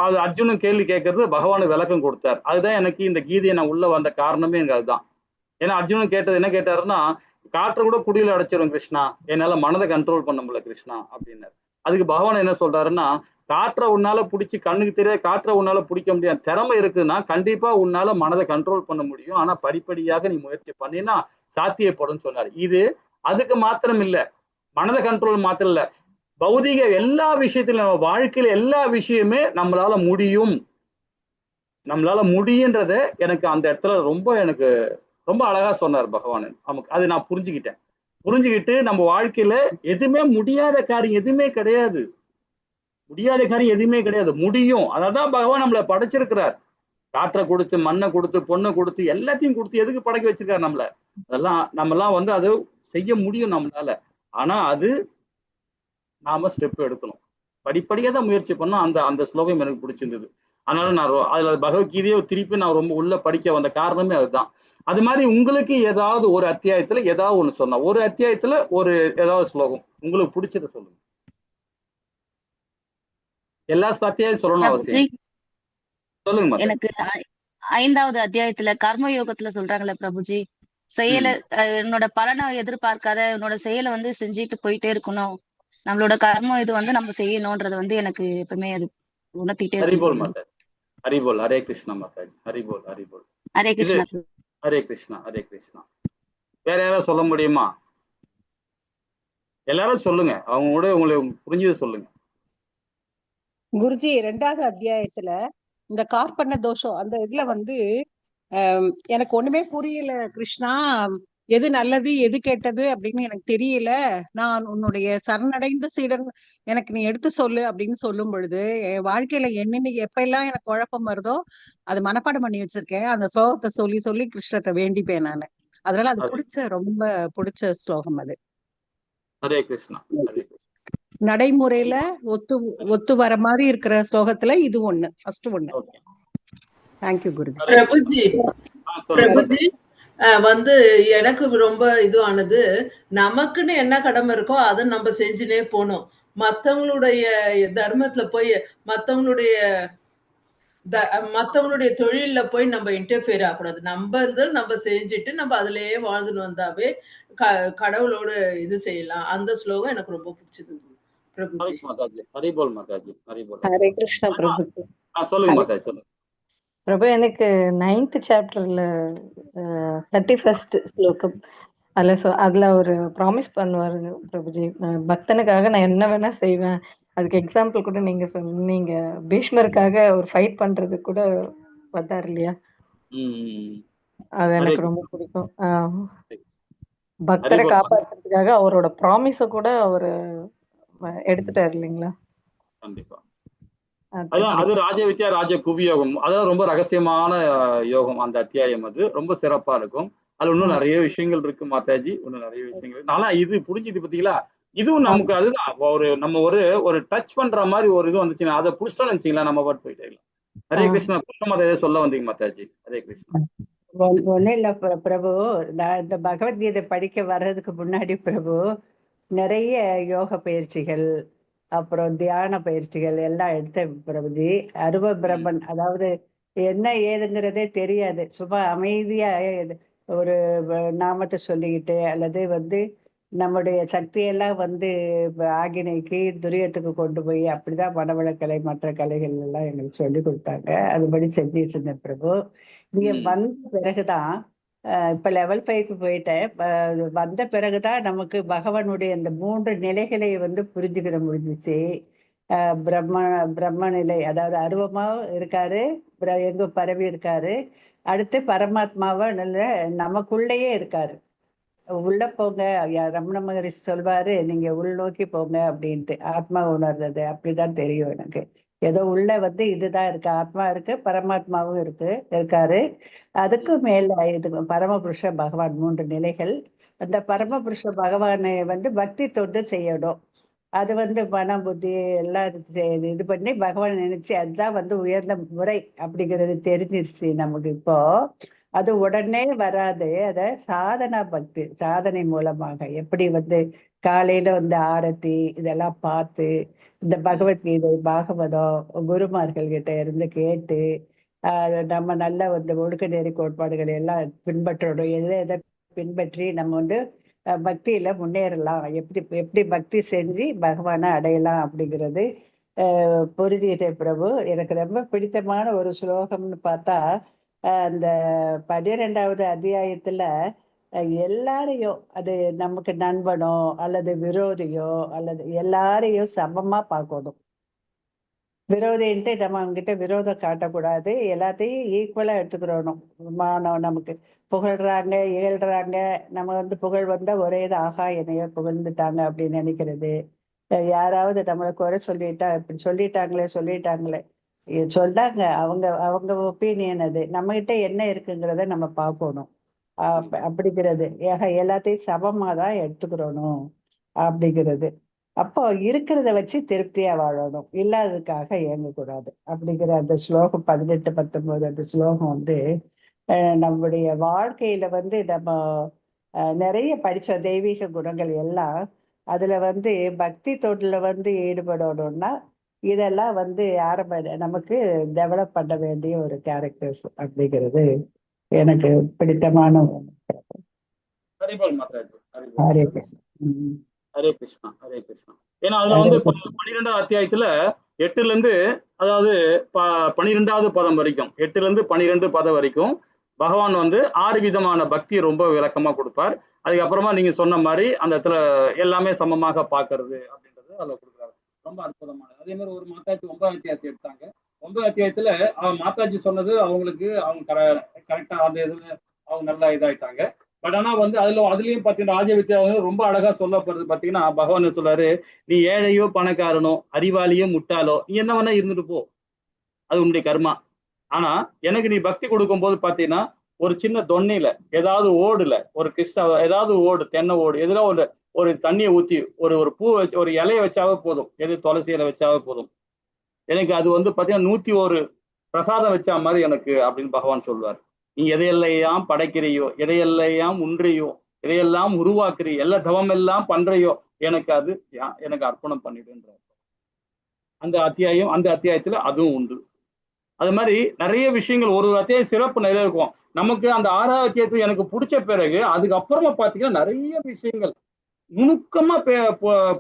அது அர்ஜுனன் கேள்வி கேட்கறது பகவானுக்கு விளக்கம் கொடுத்தார். அதுதான் எனக்கு இந்த கீதையை நான் உள்ள வந்த காரணமே எனக்கு அதுதான். ஏன்னா அர்ஜுனன் கேட்டது என்ன கேட்டாருன்னா, காற்றை கூட குடியில அடைச்சிடும் கிருஷ்ணா, என்னால மனதை கண்ட்ரோல் பண்ண முடியல கிருஷ்ணா அப்படின்னாரு. அதுக்கு பகவான் என்ன சொல்றாருன்னா, காற்றை உன்னால பிடிச்சி, கண்ணுக்கு தெரியாத காற்றை உன்னால பிடிக்க முடியாது, திறமை இருக்குன்னா கண்டிப்பா உன்னால மனதை கண்ட்ரோல் பண்ண முடியும், ஆனா படிப்படியாக நீ முயற்சி பண்ணினா சாத்தியப்படும் சொன்னாரு. இது அதுக்கு மாத்திரம் இல்ல, மனதை கண்ட்ரோல் மாத்திரம் இல்ல, பௌதிக எல்லா விஷயத்திலும், நம்ம வாழ்க்கையில எல்லா விஷயமே நம்மளால முடியுன்றத எனக்கு அந்த இடத்துல எனக்கு ரொம்ப அழகா சொன்னார் பகவான். நமக்கு அது நான் புரிஞ்சுக்கிட்டு நம்ம வாழ்க்கையில எதுவுமே முடியாத காரியம் எதுவுமே கிடையாது, முடியும். அதான் பகவான் நம்மளை படைச்சிருக்கிறார். காற்றை கொடுத்து, மண்ணை கொடுத்து, பொண்ணை கொடுத்து, எல்லாத்தையும் கொடுத்து எதுக்கு படைக்க வச்சிருக்காரு நம்மள? அதெல்லாம் நம்மலாம் அது செய்ய முடியும் நம்மளால. ஆனா அது நாம ஸ்டெப் எடுக்கணும், படிப்படியா தான் முயற்சி பண்ணோம். அந்த ஸ்லோகம் எனக்கு பிடிச்சிருந்தது. அதனால நான் அதுல பகவத்கீதையை திருப்பி நான் ரொம்ப உள்ள படிக்க வந்த காரணமே அதுதான். அது மாதிரி உங்களுக்கு ஏதாவது ஒரு அத்தியாயத்துல ஏதாவது ஒண்ணு சொன்னா, ஒரு அத்தியாயத்துல ஏதாவது ஸ்லோகம் உங்களுக்கு பிடிச்சத சொல்லுங்க. எல்லா அத்தியாயம் சொல்லணும் அவசியம். சொல்லுங்க. எனக்கு 5வது அத்தியாயத்துல கர்ம யோகத்துல சொல்றாங்கல்ல பிரபுஜி, என்னோட பலனை எதிர்பார்க்காத என்னோட செயலை செஞ்சுட்டு போயிட்டே இருக்கணும், நம்மளோட கர்மம் இது நம்ம செய்யணும்ன்றது எனக்கு எப்பவுமே அது உணர்த்திட்டே இருக்கு. ஹரிபோல். ஹரே கிருஷ்ணா மாதாஜி. ஹரிபோல். ஹரே கிருஷ்ணா. ஹரே கிருஷ்ணா. ஹரே கிருஷ்ணா. வேற யாராவது சொல்ல முடியுமா? எல்லாரும் சொல்லுங்க, அவங்க கூட உங்களுக்கு புரிஞ்சது சொல்லுங்க. குருஜி, 2வது அத்தியாயத்துல இந்த கார்பண்ண தோஷம் அந்த இதுல எனக்கு ஒண்ணுமே புரியல கிருஷ்ணா, எது நல்லது எது கெட்டது அப்படின்னு எனக்கு தெரியல, நான் உன்னுடைய சரணடைந்த சீடன், எனக்கு நீ எடுத்து சொல்லு அப்படின்னு சொல்லும் பொழுது என் வாழ்க்கையில என்னென்ன எப்பெல்லாம் எனக்கு குழப்பம் வருதோ அது மனப்பாடம் பண்ணி வச்சிருக்கேன். அந்த ஸ்லோகத்தை சொல்லி சொல்லி கிருஷ்ணத்தை வேண்டிப்பேன் நானு. அதனால அது ரொம்ப பிடிச்ச ஸ்லோகம் அது. ஹரே கிருஷ்ணா. ஹரே கிருஷ்ணா. நடைமுறையில ஒத்து வர மாதிரி இருக்கிற ஸ்லோகத்துல இது ஒண்ணு, ஃபர்ஸ்ட் ஒண்ணு. தேங்க்யூ குருஜி. பிரபுஜி வந்து எனக்கு ரொம்ப இது ஆனது, நமக்குன்னு என்ன கடமை இருக்கோ அதை நம்ம செஞ்சுனே போனோம். மத்தவங்களுடைய தர்மத்துல போய் மத்தவங்களுடைய தொழில போய் நம்ம இன்டர்ஃபியர் ஆகக்கூடாது. நம்ம இருந்தாலும் நம்ம செஞ்சுட்டு நம்ம அதுலயே வாழ்ந்துன்னு வந்தாவே கடவுளோட இது செய்யலாம். அந்த ஸ்லோகம் எனக்கு ரொம்ப பிடிச்சது பிரபுஜி. ஹரிபோல் மாதாஜி. ஹரிபோல். ஹரே கிருஷ்ணா பிரபுஜி. சொல்லுங்க மாதாஜி, சொல்லுங்க. பிரபு, எனக்கு 9th சாப்டர்ல 31st ஸ்லோகம் அதுல ஒரு ப்ராமிஸ் பண்ணுவாருங்க பிரபுஜி, பக்தனுக்காக நான் என்ன வேணா செய்வேன். அதுக்கு எக்ஸாம்பிள் கூட நீங்க சொன்னீங்க, பீஷ்மருக்காக ஒரு ஃபைட் பண்றது கூட வந்தார் இல்லையா? அது எனக்கு ரொம்ப பிடிக்கும். பக்தரை காப்பாற்றுறதுக்காக அவரோட ப்ராமிஸ கூட அவரு எடுத்துட்டாரு இல்லைங்களா? கண்டிப்பா. அதான் அது ராஜ வித்யா ராஜ குவியோகம். அதான் ரொம்ப ரகசியமான யோகம். அந்த அத்தியாயம் அது ரொம்ப சிறப்பா இருக்கும். அதுல இன்னும் நிறைய விஷயங்கள் இருக்கு மாதாஜி, இன்னும் நிறைய விஷயங்கள். ஆனா இது புரிஞ்சுது பாத்தீங்களா? இதுவும் நமக்கு அதுதான் நம்ம ஒரு டச் பண்ற மாதிரி ஒரு இது வந்துச்சுன்னா அதை புடிச்சிட்டோம்னு வச்சுங்களா, நம்ம பாட்டு போயிட்டே இல்லை. ஹரே கிருஷ்ணா. கிருஷ்ண மாதா சொல்ல வந்தீங்க மாதாஜி. ஹரே கிருஷ்ணா. ஒன்னும் இல்ல பிரபு, நான் இந்த பகவத்கீதை படிக்க வர்றதுக்கு முன்னாடி பிரபு நிறைய யோக பயிற்சிகள், அப்புறம் தியான பயிற்சிகள் எல்லாம் எடுத்தேன் பிரபுஜி. அருவ பிரம்மன், அதாவது என்ன ஏதுங்கிறதே தெரியாது, சும்மா அமைதியா ஒரு நாமத்தை சொல்லிக்கிட்டு அல்லது நம்முடைய சக்தியெல்லாம் ஆகினைக்கு துரியத்துக்கு கொண்டு போய் அப்படிதான் மனவளக்கலை மற்ற கலைகள் எல்லாம் எங்களுக்கு சொல்லி கொடுத்தாங்க. அதுபடி செஞ்சுட்டு இருந்தேன் பிரபு. இங்க வந்த பிறகுதான் இப்ப லெவல் 5க்கு போயிட்டேன். வந்த பிறகுதான் நமக்கு பகவானுடைய இந்த 3 நிலைகளை புரிஞ்சுக்கிற முடிஞ்சிச்சு. பிரம்ம நிலை, அதாவது அருவமாவும் இருக்காரு, எங்க பரவி இருக்காரு. அடுத்து பரமாத்மாவா நமக்குள்ளேயே இருக்காரு. உள்ள போங்க, ரமண மகரிஷி சொல்வாரு, நீங்க உள்நோக்கி போங்க அப்படின்ட்டு. ஆத்மா உணர்றது அப்படிதான் தெரியும் எனக்கு. ஏதோ உள்ள இதுதான் இருக்கு, ஆத்மா இருக்கு, பரமாத்மாவும் இருக்காரு. அதுக்கு மேல இது பரமபுருஷ பகவான் 3 நிலைகள். அந்த பரமபுருஷ பகவானை பக்தி தொண்டு செய்யணும். அது மன புத்தி எல்லாம் இது பண்ணி பகவான் நினைச்சு அதுதான் உயர்ந்த முறை அப்படிங்கிறது தெரிஞ்சிருச்சு நமக்கு. இப்போ அது உடனே வராது. அத சாதனா பக்தி, சாதனை மூலமாக எப்படி காலையில ஆரத்தி இதெல்லாம் பார்த்து இந்த பகவத்கீதை பாகவதம் குருமார்கள் கிட்ட இருந்து கேட்டு நம்ம நல்ல ஒழுக்க நெறி கோட்பாடுகள் எல்லாம் பின்பற்றணும். எதை பின்பற்றி நம்ம பக்தியில முன்னேறலாம், எப்படி பக்தி செஞ்சு பகவானை அடையலாம் அப்படிங்கிறது புரிஞ்சுக்கிட்டே பிரபு. எனக்கு ரொம்ப பிடித்தமான ஒரு ஸ்லோகம்னு பார்த்தா, அந்த 12வது அத்தியாயத்துல எல்லாரையும், அது நமக்கு நண்பனோ அல்லது விரோதியோ அல்லது எல்லாரையும் சமமா பார்க்கணும். விரோதின்ட்டு நம்ம அவங்ககிட்ட விரோதம் காட்டக்கூடாது, எல்லாத்தையும் ஈக்குவலா எடுத்துக்கிறோம். மானம் நமக்கு புகழ்றாங்க இகழ்றாங்க, நம்ம புகழ் வந்தா ஒரே இது, ஆகா என்னையோ புகழ்ந்துட்டாங்க அப்படின்னு நினைக்கிறது. யாராவது நம்மளை குறை சொல்லிட்டா, இப்படி சொல்லிட்டாங்களே சொல்லாங்க, அவங்க ஒப்பீனியன். அது நம்ம கிட்ட என்ன இருக்குங்கிறத நம்ம பார்க்கணும். அப்படிங்கிறது எல்லாத்தையும் சமமாதான் எடுத்துக்கிறோம் அப்படிங்கிறது. அப்போ இருக்கிறத வச்சு திருப்தியா வாழணும், இல்லாததுக்காக இயங்கக்கூடாது அப்படிங்கிற அந்த ஸ்லோகம் 18, 19 அந்த ஸ்லோகம் நம்முடைய வாழ்க்கையில நம்ம நிறைய படிச்ச தெய்வீக குணங்கள் எல்லாம் அதுல பக்தி தொண்டுல ஈடுபடணும்னா இதெல்லாம் ஆரம்ப நமக்கு டெவலப் பண்ண வேண்டிய ஒரு கேரக்டர்ஸ் அப்படிங்கிறது எனக்கு பிடித்தமான ஹரே கிருஷ்ணா. ஹரே கிருஷ்ணா. ஏன்னா அதுல 12வது அத்தியாயத்துல 8ல இருந்து, அதாவது 12வது பதம் வரைக்கும், 8ல இருந்து 12 பதம் வரைக்கும் பகவான் 6 விதமான பக்தியை ரொம்ப விளக்கமா கொடுப்பார். அதுக்கப்புறமா நீங்க சொன்ன மாதிரி அந்த இடத்துல எல்லாமே சமமாக பாக்குறது அப்படின்றது அதுல கொடுக்குறாரு. ரொம்ப அற்புதமானது. அதே மாதிரி ஒரு மாதாஜி 9வது அத்தியாயத்தை எடுத்தாங்க. 9வது அத்தியாயத்துல மாதாஜி சொன்னது அவங்களுக்கு அவங்க கரெக்டா அந்த இதுல அவங்க நல்லா இதாயிட்டாங்க. பட் ஆனா அதுலயும் பாத்தீங்கன்னா ராஜ வித்யா ரொம்ப அழகா சொல்லப்படுறது. பாத்தீங்கன்னா பகவான் சொல்றாரு, நீ ஏழையோ பணக்காரனோ அறிவாளியோ முட்டாளோ நீ என்ன வேணா இருந்துட்டு போ, அது உன்னுடைய கர்மா. ஆனா எனக்கு நீ பக்தி கொடுக்கும் போது பாத்தீங்கன்னா ஒரு சின்ன தொன்னில ஏதாவது ஓடுல ஒரு ஏதாவது ஓடு தென்னை ஓடு எதுல ஒரு தண்ணியை ஊத்தி ஒரு பூ வச்சு ஒரு இலைய வச்சாவே போதும், எது துளசி இலை வச்சாவே போதும், எனக்கு அது பாத்தீங்கன்னா 101 பிரசாதம் வச்சா மாதிரி எனக்கு அப்படின்னு பகவான் சொல்வார். நீ எதையெல்லாம் படைக்கிறையோ, எதையெல்லாம் உன்றையோ, எதையெல்லாம் உருவாக்குறியோ, எல்லா தவம் எல்லாம் பண்றையோ, எனக்கு அது எனக்கு அர்ப்பணம் பண்ணிடுன்ற அந்த அத்தியாயத்துல அதுவும் உண்டு. அது மாதிரி நிறைய விஷயங்கள் ஒரு அத்தியாயம் சிறப்பு நிறைய இருக்கும். நமக்கு அந்த 6வது அத்தியாயத்துல எனக்கு பிடிச்ச பிறகு அதுக்கப்புறமா பாத்தீங்கன்னா நிறைய விஷயங்கள் நுணுக்கமா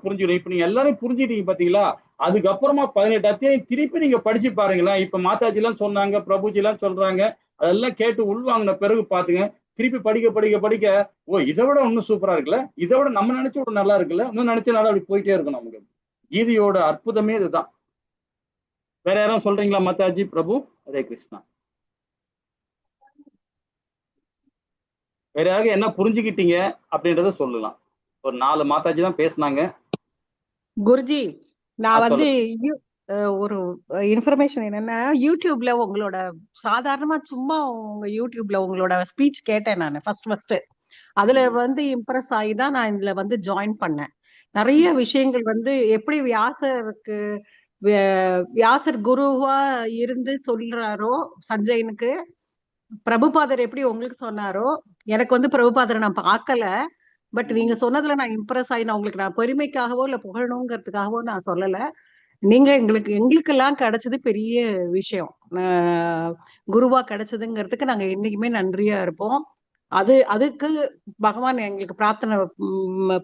புரிஞ்சிடும். இப்ப நீங்க எல்லாரும் புரிஞ்சுட்டீங்க பாத்தீங்களா? அதுக்கப்புறமா 18 அத்தியாயம் திருப்பி நீங்க படிச்சு பாருங்களேன். இப்ப மாதாஜி எல்லாம் சொன்னாங்க, பிரபுஜி எல்லாம் சொல்றாங்க, அதெல்லாம் கேட்டு உள்வாங்கின பிறகு பாத்துங்க, திருப்பி படிக்க ஓ இதை விட இன்னும் சூப்பரா இருக்குல்ல, இதை விட நம்ம நினைச்ச ஒரு நல்லா இருக்குல்ல, இன்னும் நினைச்ச நல்லா அப்படி போயிட்டே இருக்கும். நமக்கு கீதையோட அற்புதமே இதுதான். வேற யாரும் சொல்றீங்களா? மாதாஜி, பிரபு, ஹரே கிருஷ்ணா. வேற யாரும் என்ன புரிஞ்சுக்கிட்டீங்க அப்படின்றத சொல்லலாம். ஒரு 4 மாதாஜி தான் பேசினாங்க. குருஜி, நான் வந்து ஒரு இன்ஃபர்மேஷன் என்னன்னா, யூடியூப்ல உங்களோட சாதாரணமா சும்மா உங்க யூடியூப்ல உங்களோட ஸ்பீச் கேட்டேன் நான் ஃபர்ஸ்ட். அதுல வந்து இம்ப்ரெஸ் ஆகி தான் நான் இதுல வந்து ஜாயின் பண்ணேன். நிறைய விஷயங்கள் வந்து எப்படி வியாசர் குருவா இருந்து சொல்றாரோ சஞ்சயனுக்கு, பிரபுபாதர் எப்படி உங்களுக்கு சொன்னாரோ, எனக்கு வந்து பிரபுபாதரை நான் பார்க்கல. பட் நீங்க சொன்னதுல நான் இம்ப்ரெஸ் ஆகி, நான் உங்களுக்கு நான் பெருமைக்காகவோ இல்ல புகழணுங்கிறதுக்காகவோ நான் சொல்லல. நீங்க எங்களுக்கெல்லாம் கிடைச்சது பெரிய விஷயம். குருவா கிடைச்சதுங்கிறதுக்கு நாங்க என்னைக்குமே நன்றியா இருப்போம். அதுக்கு பகவான் எங்களுக்கு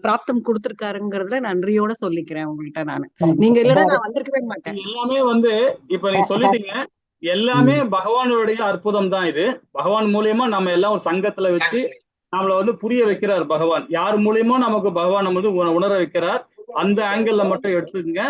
பிராப்தம் கொடுத்திருக்காருங்கிறதுல நன்றியோட சொல்லிக்கிறேன் உங்கள்கிட்ட நானு. நீங்க இல்லைன்னா நான் வந்திருக்கவே மாட்டேன். எல்லாமே இப்ப நீங்க சொல்லிட்டீங்க, எல்லாமே பகவானுடைய அற்புதம் தான். இது பகவான் மூலியமா நம்ம எல்லாம் ஒரு சங்கத்துல வச்சு நம்மள புரிய வைக்கிறார் பகவான். யார் மூலியமா நமக்கு பகவான் நம்ம உணர வைக்கிறார். அந்த ஆங்கிள் மட்டும் எடுத்துக்கங்க.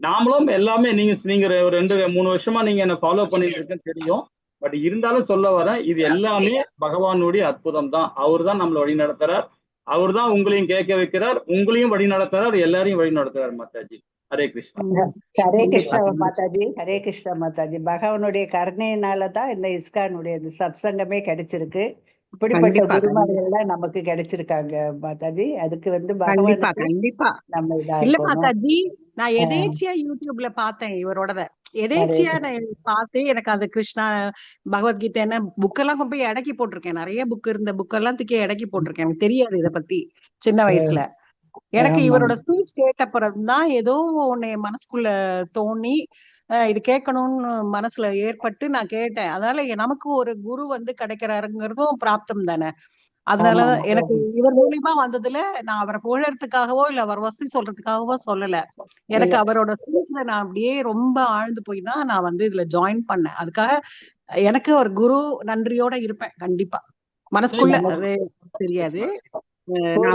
நாமளும் எல்லாமே நீங்க ஒரு 2-3 வருஷமா நீங்க என்ன ஃபாலோ பண்ணிட்டு இருக்குன்னு தெரியும். பட் இருந்தாலும் சொல்ல வரேன், இது எல்லாமே பகவானுடைய அற்புதம் தான். அவர் தான் நம்மளை வழி நடத்துறார். அவர் தான் உங்களையும் கேட்க வைக்கிறார், உங்களையும் வழி நடத்துறார், எல்லாரையும் வழி நடத்துறார். மாதாஜி, ஹரே கிருஷ்ணா. ஹரே கிருஷ்ணா மாதாஜி, ஹரே கிருஷ்ணா மாதாஜி. பகவானுடைய கருணையினாலதான் இந்த இஸ்கானுடைய சத்சங்கமே கிடைச்சிருக்கு. இப்படிப்பட்ட குருமார்கள் எல்லாம் நமக்கு கிடைச்சிருக்காங்க மாதாஜி. அதுக்கு கண்டிப்பா நம்ம இல்ல மாதாஜி, நான் எதேச்சியா யூடியூப்ல பார்த்தேன் இவரோடத. எதேச்சியா நான் பார்த்து எனக்கு அது கிருஷ்ணா பகவத்கீதை என்ன புக்கெல்லாம் கொண்டு போய் இடக்கி போட்டிருக்கேன். நிறைய புக் இருந்த புக்கெல்லாம் தூக்கி இடக்கி போட்டிருக்கேன். எனக்கு தெரியாது இதை பத்தி சின்ன வயசுல. எனக்கு இவரோட ஸ்பீச் கேட்ட பிறகுதான் ஏதோ ஒண்ணு மனசுக்குள்ள தோணி இது கேட்கணும்னு மனசுல ஏற்பட்டு நான் கேட்டேன். அதனால நமக்கு ஒரு குரு வந்து கிடைக்கிறாருங்கிறதும் பிராப்தம் தானே. அதனாலதான் எனக்கு இவர் மூலியமா வந்ததுல நான் அவரை புகழறதுக்காகவோ இல்ல அவர் வசதி சொல்றதுக்காகவோ சொல்லல. எனக்கு அவரோட ஸ்பீச்ல நான் அப்படியே ரொம்ப ஆழ்ந்து போய் தான் நான் வந்து இதுல ஜாயின் பண்ணேன். அதுக்காக எனக்கு ஒரு குரு நன்றியோட இருப்பேன் கண்டிப்பா. மனசுக்குள்ள அது தெரியாது.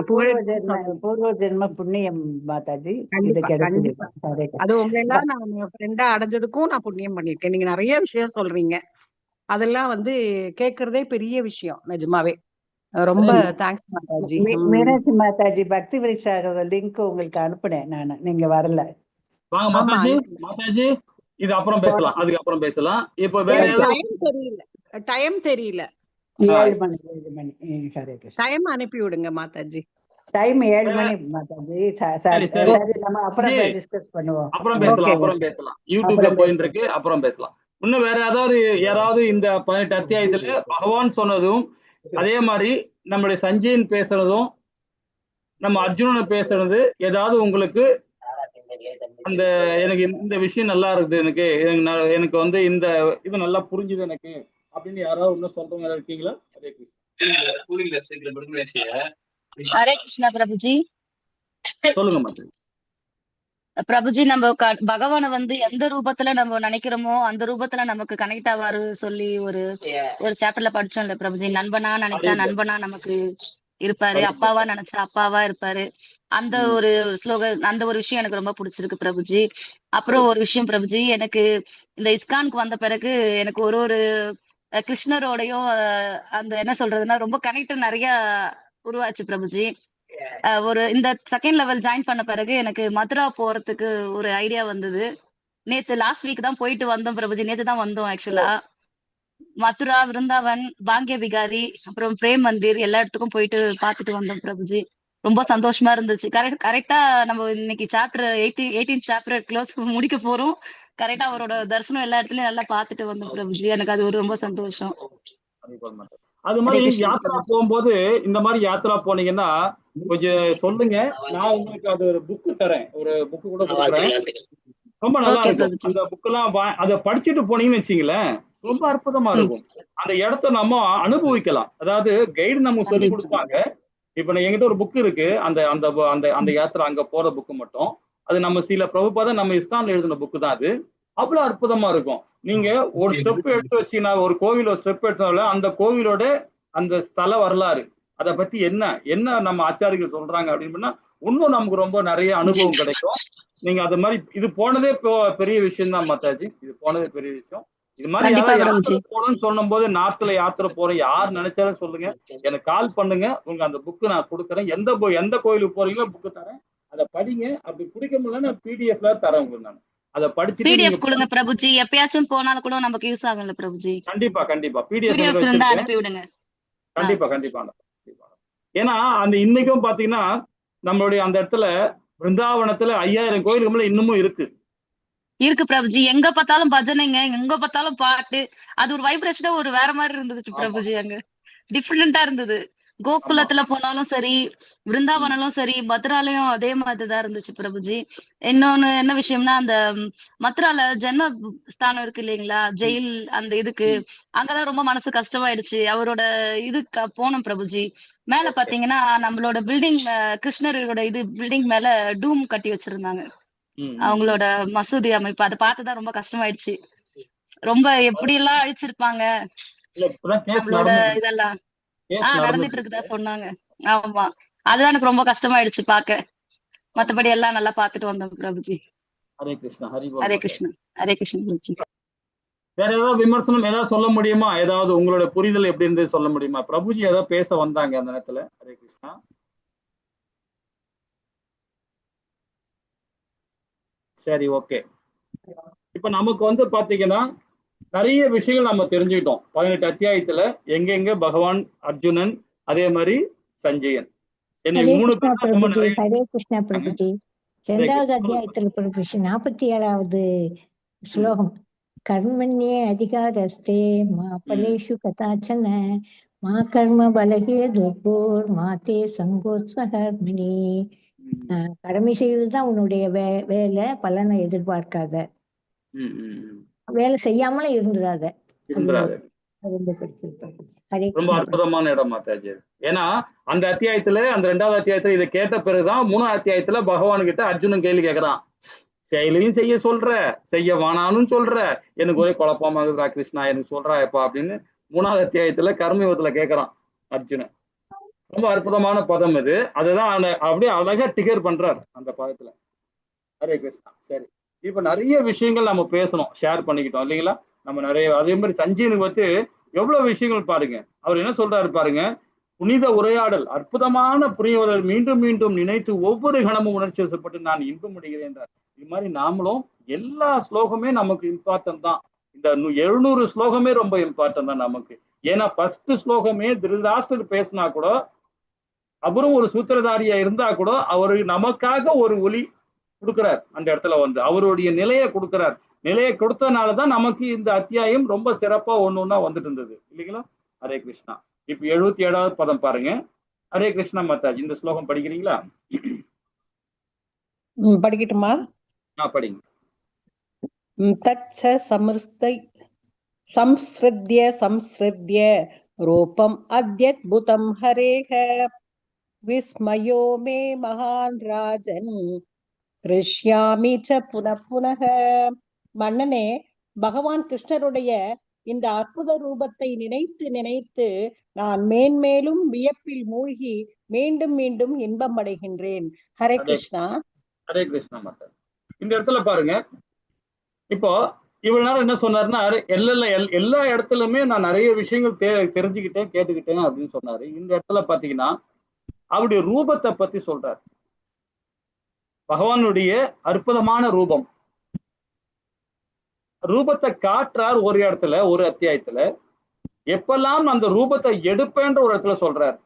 பூர்வ ஜென்ம புண்ணியம் மாதாஜி. அது உங்க எல்லாம் நான் ஃப்ரெண்டா அடைஞ்சதுக்கும் நான் புண்ணியம் பண்ணிருக்கேன். நீங்க நிறைய விஷயம் சொல்றீங்க, அதெல்லாம் வந்து கேக்குறதே பெரிய விஷயம் நிஜமாவே. ரொம்ப தேங்க்ஸ் மாதாஜி. மீனாட்சி மாதாஜி, பக்தி விரிஷாக லிங்க் உங்களுக்கு அனுப்புனேன் நானு, நீங்க வரல. வாங்க மாதாஜி. மாதாஜி, இது அப்புறம் பேசலாம், அதுக்கு அப்புறம் பேசலாம். இப்போ வேற டைம் தெரியல. 7 மணி. டைம் அனுப்பி விடுங்க மாதாஜி. டைம் 7 மணி மாதாஜி. சரி, நம்ம அப்புறம் டிஸ்கஸ் பண்ணுவோம். அப்புறம் பேசலாம். யூடியூப்ல போயிட்டு இருக்கு, அப்புறம் பேசலாம். இன்னும் வேற யாராவது இந்த 18 அத்தியாயத்துல பகவான் சொன்னதும், அதே மாதிரி நம்மளுடைய சஞ்சயன் பேசுறதும், நம்ம அர்ஜுனனை பேசுறது, ஏதாவது உங்களுக்கு அந்த எனக்கு இந்த விஷயம் நல்லா இருக்குது, எனக்கு வந்து இந்த இது நல்லா புரிஞ்சுது எனக்கு அப்படின்னு யாராவது இன்னும் சொல்றவங்க இருக்கீங்களா? ஹரே கிருஷ்ணா பிரபுஜி. சொல்லுங்க மாதாஜி. பிரபுஜி, நம்ம பகவானை வந்து எந்த ரூபத்துல நம்ம நினைக்கிறோமோ அந்த ரூபத்துல நமக்கு கனெக்ட் ஆவாரு சொல்லி ஒரு சாப்டர்ல படிச்சோம்ல பிரபுஜி. நண்பனா நினைச்சா நண்பனா நமக்கு இருப்பாரு, அப்பாவா நினைச்சா அப்பாவா இருப்பாரு. அந்த ஒரு அந்த ஒரு விஷயம் எனக்கு ரொம்ப பிடிச்சிருக்கு பிரபுஜி. அப்புறம் ஒரு விஷயம் பிரபுஜி, எனக்கு இந்த இஸ்கானுக்கு வந்த பிறகு எனக்கு ஒரு கிருஷ்ணரோடையும் அந்த என்ன சொல்றதுன்னா ரொம்ப கனெக்ட் நிறைய உருவாச்சு பிரபுஜி. இந்த செகண்ட் லெவல் ஜாயின் பண்ண பிறகு எனக்கு மதுரா போறதுக்கு ஒரு ஐடியா வந்தது. நேத்து லாஸ்ட் வீக் தான் போயிட்டு வந்தோம் பிரபுஜி. நேத்து தான் வந்தோம் ஆக்சுவலா. மதுரா, விருந்தாவன், பாங்கிய விகாரி, அப்புறம் பிரேம் மந்திர் எல்லா இடத்துக்கும் போயிட்டு பார்த்துட்டு வந்தோம் பிரபுஜி. ரொம்ப சந்தோஷமா இருந்துச்சு. கரெக்டா நம்ம இன்னைக்கு சாப்டர் 18 சாப்டர் க்ளோஸ் முடிக்க போறோம். கரெக்டா அவரோட தரிசனம் எல்லா இடத்துலயும் நல்லா பார்த்துட்டு வந்தோம் பிரபுஜி. எனக்கு அது ஒரு ரொம்ப சந்தோஷம். அது ஹரே மாதிரி கிருஷ்ணா யாத்ரா பிரபுஜி. போகும்போது இந்த மாதிரி யாத்ரா போனீங்கன்னா கொஞ்சம் சொல்லுங்க. நான் உங்களுக்கு அது ஒரு புக்கு தரேன், ஒரு புக்கு கூட கொடுக்குறேன். ரொம்ப நல்லா ஓகே இருக்கும். பிரபுஜி. அந்த புக்கெல்லாம் அதை படிச்சுட்டு போனீங்கன்னு வச்சுங்களேன், ரொம்ப அற்புதமா இருக்கும். அந்த இடத்த நம்ம அனுபவிக்கலாம். அதாவது கைடு நமக்கு சொல்லி கொடுப்பாங்க. இப்ப நான் என்கிட்ட ஒரு புக் இருக்கு, அந்த அந்த அந்த அந்த யாத்திரை அங்க போற புக்கு மட்டும். அது நம்ம சில பிரபுபாதா நம்ம இஸ்லாம்ல எழுதின புக்கு தான் அது. அவ்வளவு அற்புதமா இருக்கும். நீங்க ஒரு ஸ்டெப் எடுத்து வச்சீங்கன்னா, ஒரு கோவில் ஒரு ஸ்டெப் எடுத்தால அந்த கோவிலோட அந்த ஸ்தல வரலாறு, அதை பத்தி என்ன என்ன நம்ம ஆச்சாரிகள் சொல்றாங்க அப்படின்னா இன்னும் நமக்கு ரொம்ப நிறைய அனுபவம் கிடைக்கும். நீங்க அது மாதிரி இது போனதே பெரிய விஷயம் தான் மாதாஜி. இது போனதே பெரிய விஷயம். இது மாதிரி யாராவது யாத்திரை போகணும்னு சொல்லும் போது நார்த்ல யாத்திரை போறேன் யார் நினைச்சாலும் சொல்லுங்க, எனக்கு கால் பண்ணுங்க. உங்க அந்த புக்கு நான் கொடுக்குறேன். எந்த கோயிலுக்கு போறீங்களோ புக்கு தரேன், அதை படிங்க. அப்படி பிடிக்க முடியலன்னா பிடிஎஃப்ல தரேன் உங்களுக்கு. நான் அதை படிச்சுட்டு பிடிஎஃப் கொடுங்க பிரபுஜி. எப்பயாச்சும் போனாலும் கூட நமக்கு யூஸ் ஆகும்ல பிரபுஜி. கண்டிப்பா கண்டிப்பா பிடிஎஃப் இருந்தா அனுப்பி விடுங்க. கண்டிப்பா கண்டிப்பா. ஏன்னா அந்த இன்னைக்கும் பாத்தீங்கன்னா நம்மளுடைய அந்த இடத்துல பிருந்தாவனத்துல 5000 கோயிலுக்கு இன்னமும் இருக்கு பிரபுஜி. எங்க பார்த்தாலும் பஜனைங்க, எங்க பார்த்தாலும் பாட்டு. அது ஒரு வைப்ரேஷனா ஒரு வேற மாதிரி இருந்துச்சு பிரபுஜி. அங்க டிஃப்ரெண்டா இருந்தது. கோகுலத்துல போனாலும் சரி, விருந்தாவனாலும் சரி, மதுராலையும் அதே மாதிரிதான் இருந்துச்சு பிரபுஜி. இன்னொன்னு என்ன விஷயம்னா, அந்த மதுரால ஜென்ம ஸ்தானம் இருக்கு இல்லைங்களா, ஜெயில் அந்த இதுக்கு அங்கதான் ரொம்ப மனசு கஷ்டமாயிடுச்சு. அவரோட இதுக்கு போனோம் பிரபுஜி. மேல பாத்தீங்கன்னா நம்மளோட பில்டிங், கிருஷ்ணரோட இது பில்டிங் மேல டூம் கட்டி வச்சிருந்தாங்க. அவங்களோட மசூதி அமைப்பு அதை பார்த்துதான் ரொம்ப கஷ்டமாயிடுச்சு. ரொம்ப எப்படி எல்லாம் அழிச்சிருப்பாங்க நம்மளோட இதெல்லாம். நடந்துட்டு இருக்குதா சொன்னாங்க. ஆமா, அதுதான் எனக்கு ரொம்ப கஷ்டமாயிடுச்சு பாக்க. மத்தபடி எல்லாம் நல்லா பாத்துட்டு வந்தோம் பிரபுஜி. ஹரே கிருஷ்ணா. ஹரே கிருஷ்ணா. ஹரே கிருஷ்ணா பிரபுஜி. வேற ஏதாவது விமர்சனம் ஏதாவது சொல்ல முடியுமா? ஏதாவது உங்களோட புரிதல் எப்படி இருந்தது சொல்ல முடியுமா? பிரபுஜி ஏதாவது பேச வந்தாங்க அந்த நேரத்துல. ஹரே கிருஷ்ணா. சரி, ஓகே. இப்ப நமக்கு பாத்தீங்கன்னா நிறைய விஷயங்கள் நம்ம தெரிஞ்சுக்கிட்டோம். 18 அத்தியாயத்துல எங்கெங்க பகவான் அர்ஜுனன் அதே மாதிரி சஞ்சயன் ஹரே கிருஷ்ணா பிரபுஜி. ஹரே கிருஷ்ணா பிரபுஜி. 2வது அத்தியாயத்துல பிரபுஜி 47வது ஸ்லோகம். கர்மண்யே அதிகாரஸ்தே மா பலேஷு கதாச்சன மா கர்ம பலகே துர்போர் மாதே சங்கோஸ்வகர்மிணி. கடமை செய்வதுதான் உன்னுடைய வேலை, பலனை எதிர்பார்க்காத. வேலை செய்யாமல இருந்துடாத. ரொம்ப அற்புதமான இடம் மாதாஜி. ஏன்னா அந்த அத்தியாயத்துல அந்த 2வது அத்தியாயத்துல இதை கேட்ட பிறகுதான் 3வது அத்தியாயத்துல பகவான் கிட்ட அர்ஜுனன் கேள்வி கேட்கிறான். செயலையும் செய்ய சொல்ற, செய்ய வானானும் சொல்ற, எனக்கு ஒரே குழப்பமாகுதுரா கிருஷ்ணா, எனக்கு சொல்றாயப்பா அப்படின்னு 3வது அத்தியாயத்துல கர்மயுகத்துல கேட்கிறான் அர்ஜுனன். ரொம்ப அற்புதமான பதம் இது. அதுதான் அப்படியே அழகா டிகர் பண்றாரு அந்த பதத்துல. ஹரே கிருஷ்ணா. சரி, இப்ப நிறைய விஷயங்கள் நம்ம பேசணும், ஷேர் பண்ணிக்கிட்டோம் இல்லைங்களா? நம்ம நிறைய அதே மாதிரி சஞ்சீனுக்கு எவ்வளவு விஷயங்கள் பாருங்க. அவர் என்ன சொல்றாரு பாருங்க. புனித உரையாடல், அற்புதமான புரியுவதல், மீண்டும் மீண்டும் நினைத்து ஒவ்வொரு கணமும் உணர்ச்சி வசப்பட்டு நான் இன்பம் அடைகிறேன். இது மாதிரி நாமளும் எல்லா ஸ்லோகமே நமக்கு இம்பார்ட்டன்ட் தான். இந்த 700 ஸ்லோகமே ரொம்ப இம்பார்ட்டன்ட் தான் நமக்கு. ஏன்னா ஃபர்ஸ்ட் ஸ்லோகமே திருதராஷ்டிரர் பேசினா கூட, அவரும் ஒரு சூத்திரதாரியா இருந்தா கூட அவரு நமக்காக ஒரு ஒலி கொடுக்கிறார். அந்த இடத்துல அவருடைய நிலையை கொடுக்கிறார். நிலையை கொடுத்தனாலதான் நமக்கு இந்த அத்தியாயம் ரொம்ப சிறப்பா ஒண்ணா வந்துட்டு இருந்தது இல்லைங்களா? ஹரே கிருஷ்ணா. இப்ப 77வது பதம் பாருங்க. ஹரே கிருஷ்ணா மாதாஜி, இந்த ஸ்லோகம் படிக்கிறீங்களா? படிக்கட்டுமா? படிங்க. தச்ச சம்ஸ்ருத்ய ரூபம் அத்யத்புதம் ஹரேஹ விஸ்மயோ மே மகான் ராஜன் கிருஷ்யாமி ச புனః. மன்னனே, பகவான் கிருஷ்ணருடைய இந்த அற்புத ரூபத்தை நினைத்து நினைத்து நான் மேன்மேலும் வியப்பில் மூழ்கி மீண்டும் மீண்டும் இன்பம் அடைகின்றேன். ஹரே கிருஷ்ணா. ஹரே கிருஷ்ணா மாதா. இந்த இடத்துல பாருங்க, இப்போ இவ்வளவு நேரம் என்ன சொன்னாருன்னா, எல்லா இடத்துலயுமே நான் நிறைய விஷயங்கள் தெரிஞ்சுக்கிட்டேன், கேட்டுக்கிட்டேன் அப்படின்னு சொன்னாரு. இந்த இடத்துல பாத்தீங்கன்னா அவருடைய ரூபத்தை பத்தி சொல்றாரு. பகவானுடைய அற்புதமான ரூபத்தை காட்டுறார் ஒரு இடத்துல, ஒரு அத்தியாயத்துல. எப்பெல்லாம் அந்த ரூபத்தை எடுப்பேன்ற ஒரு இடத்துல சொல்றார்.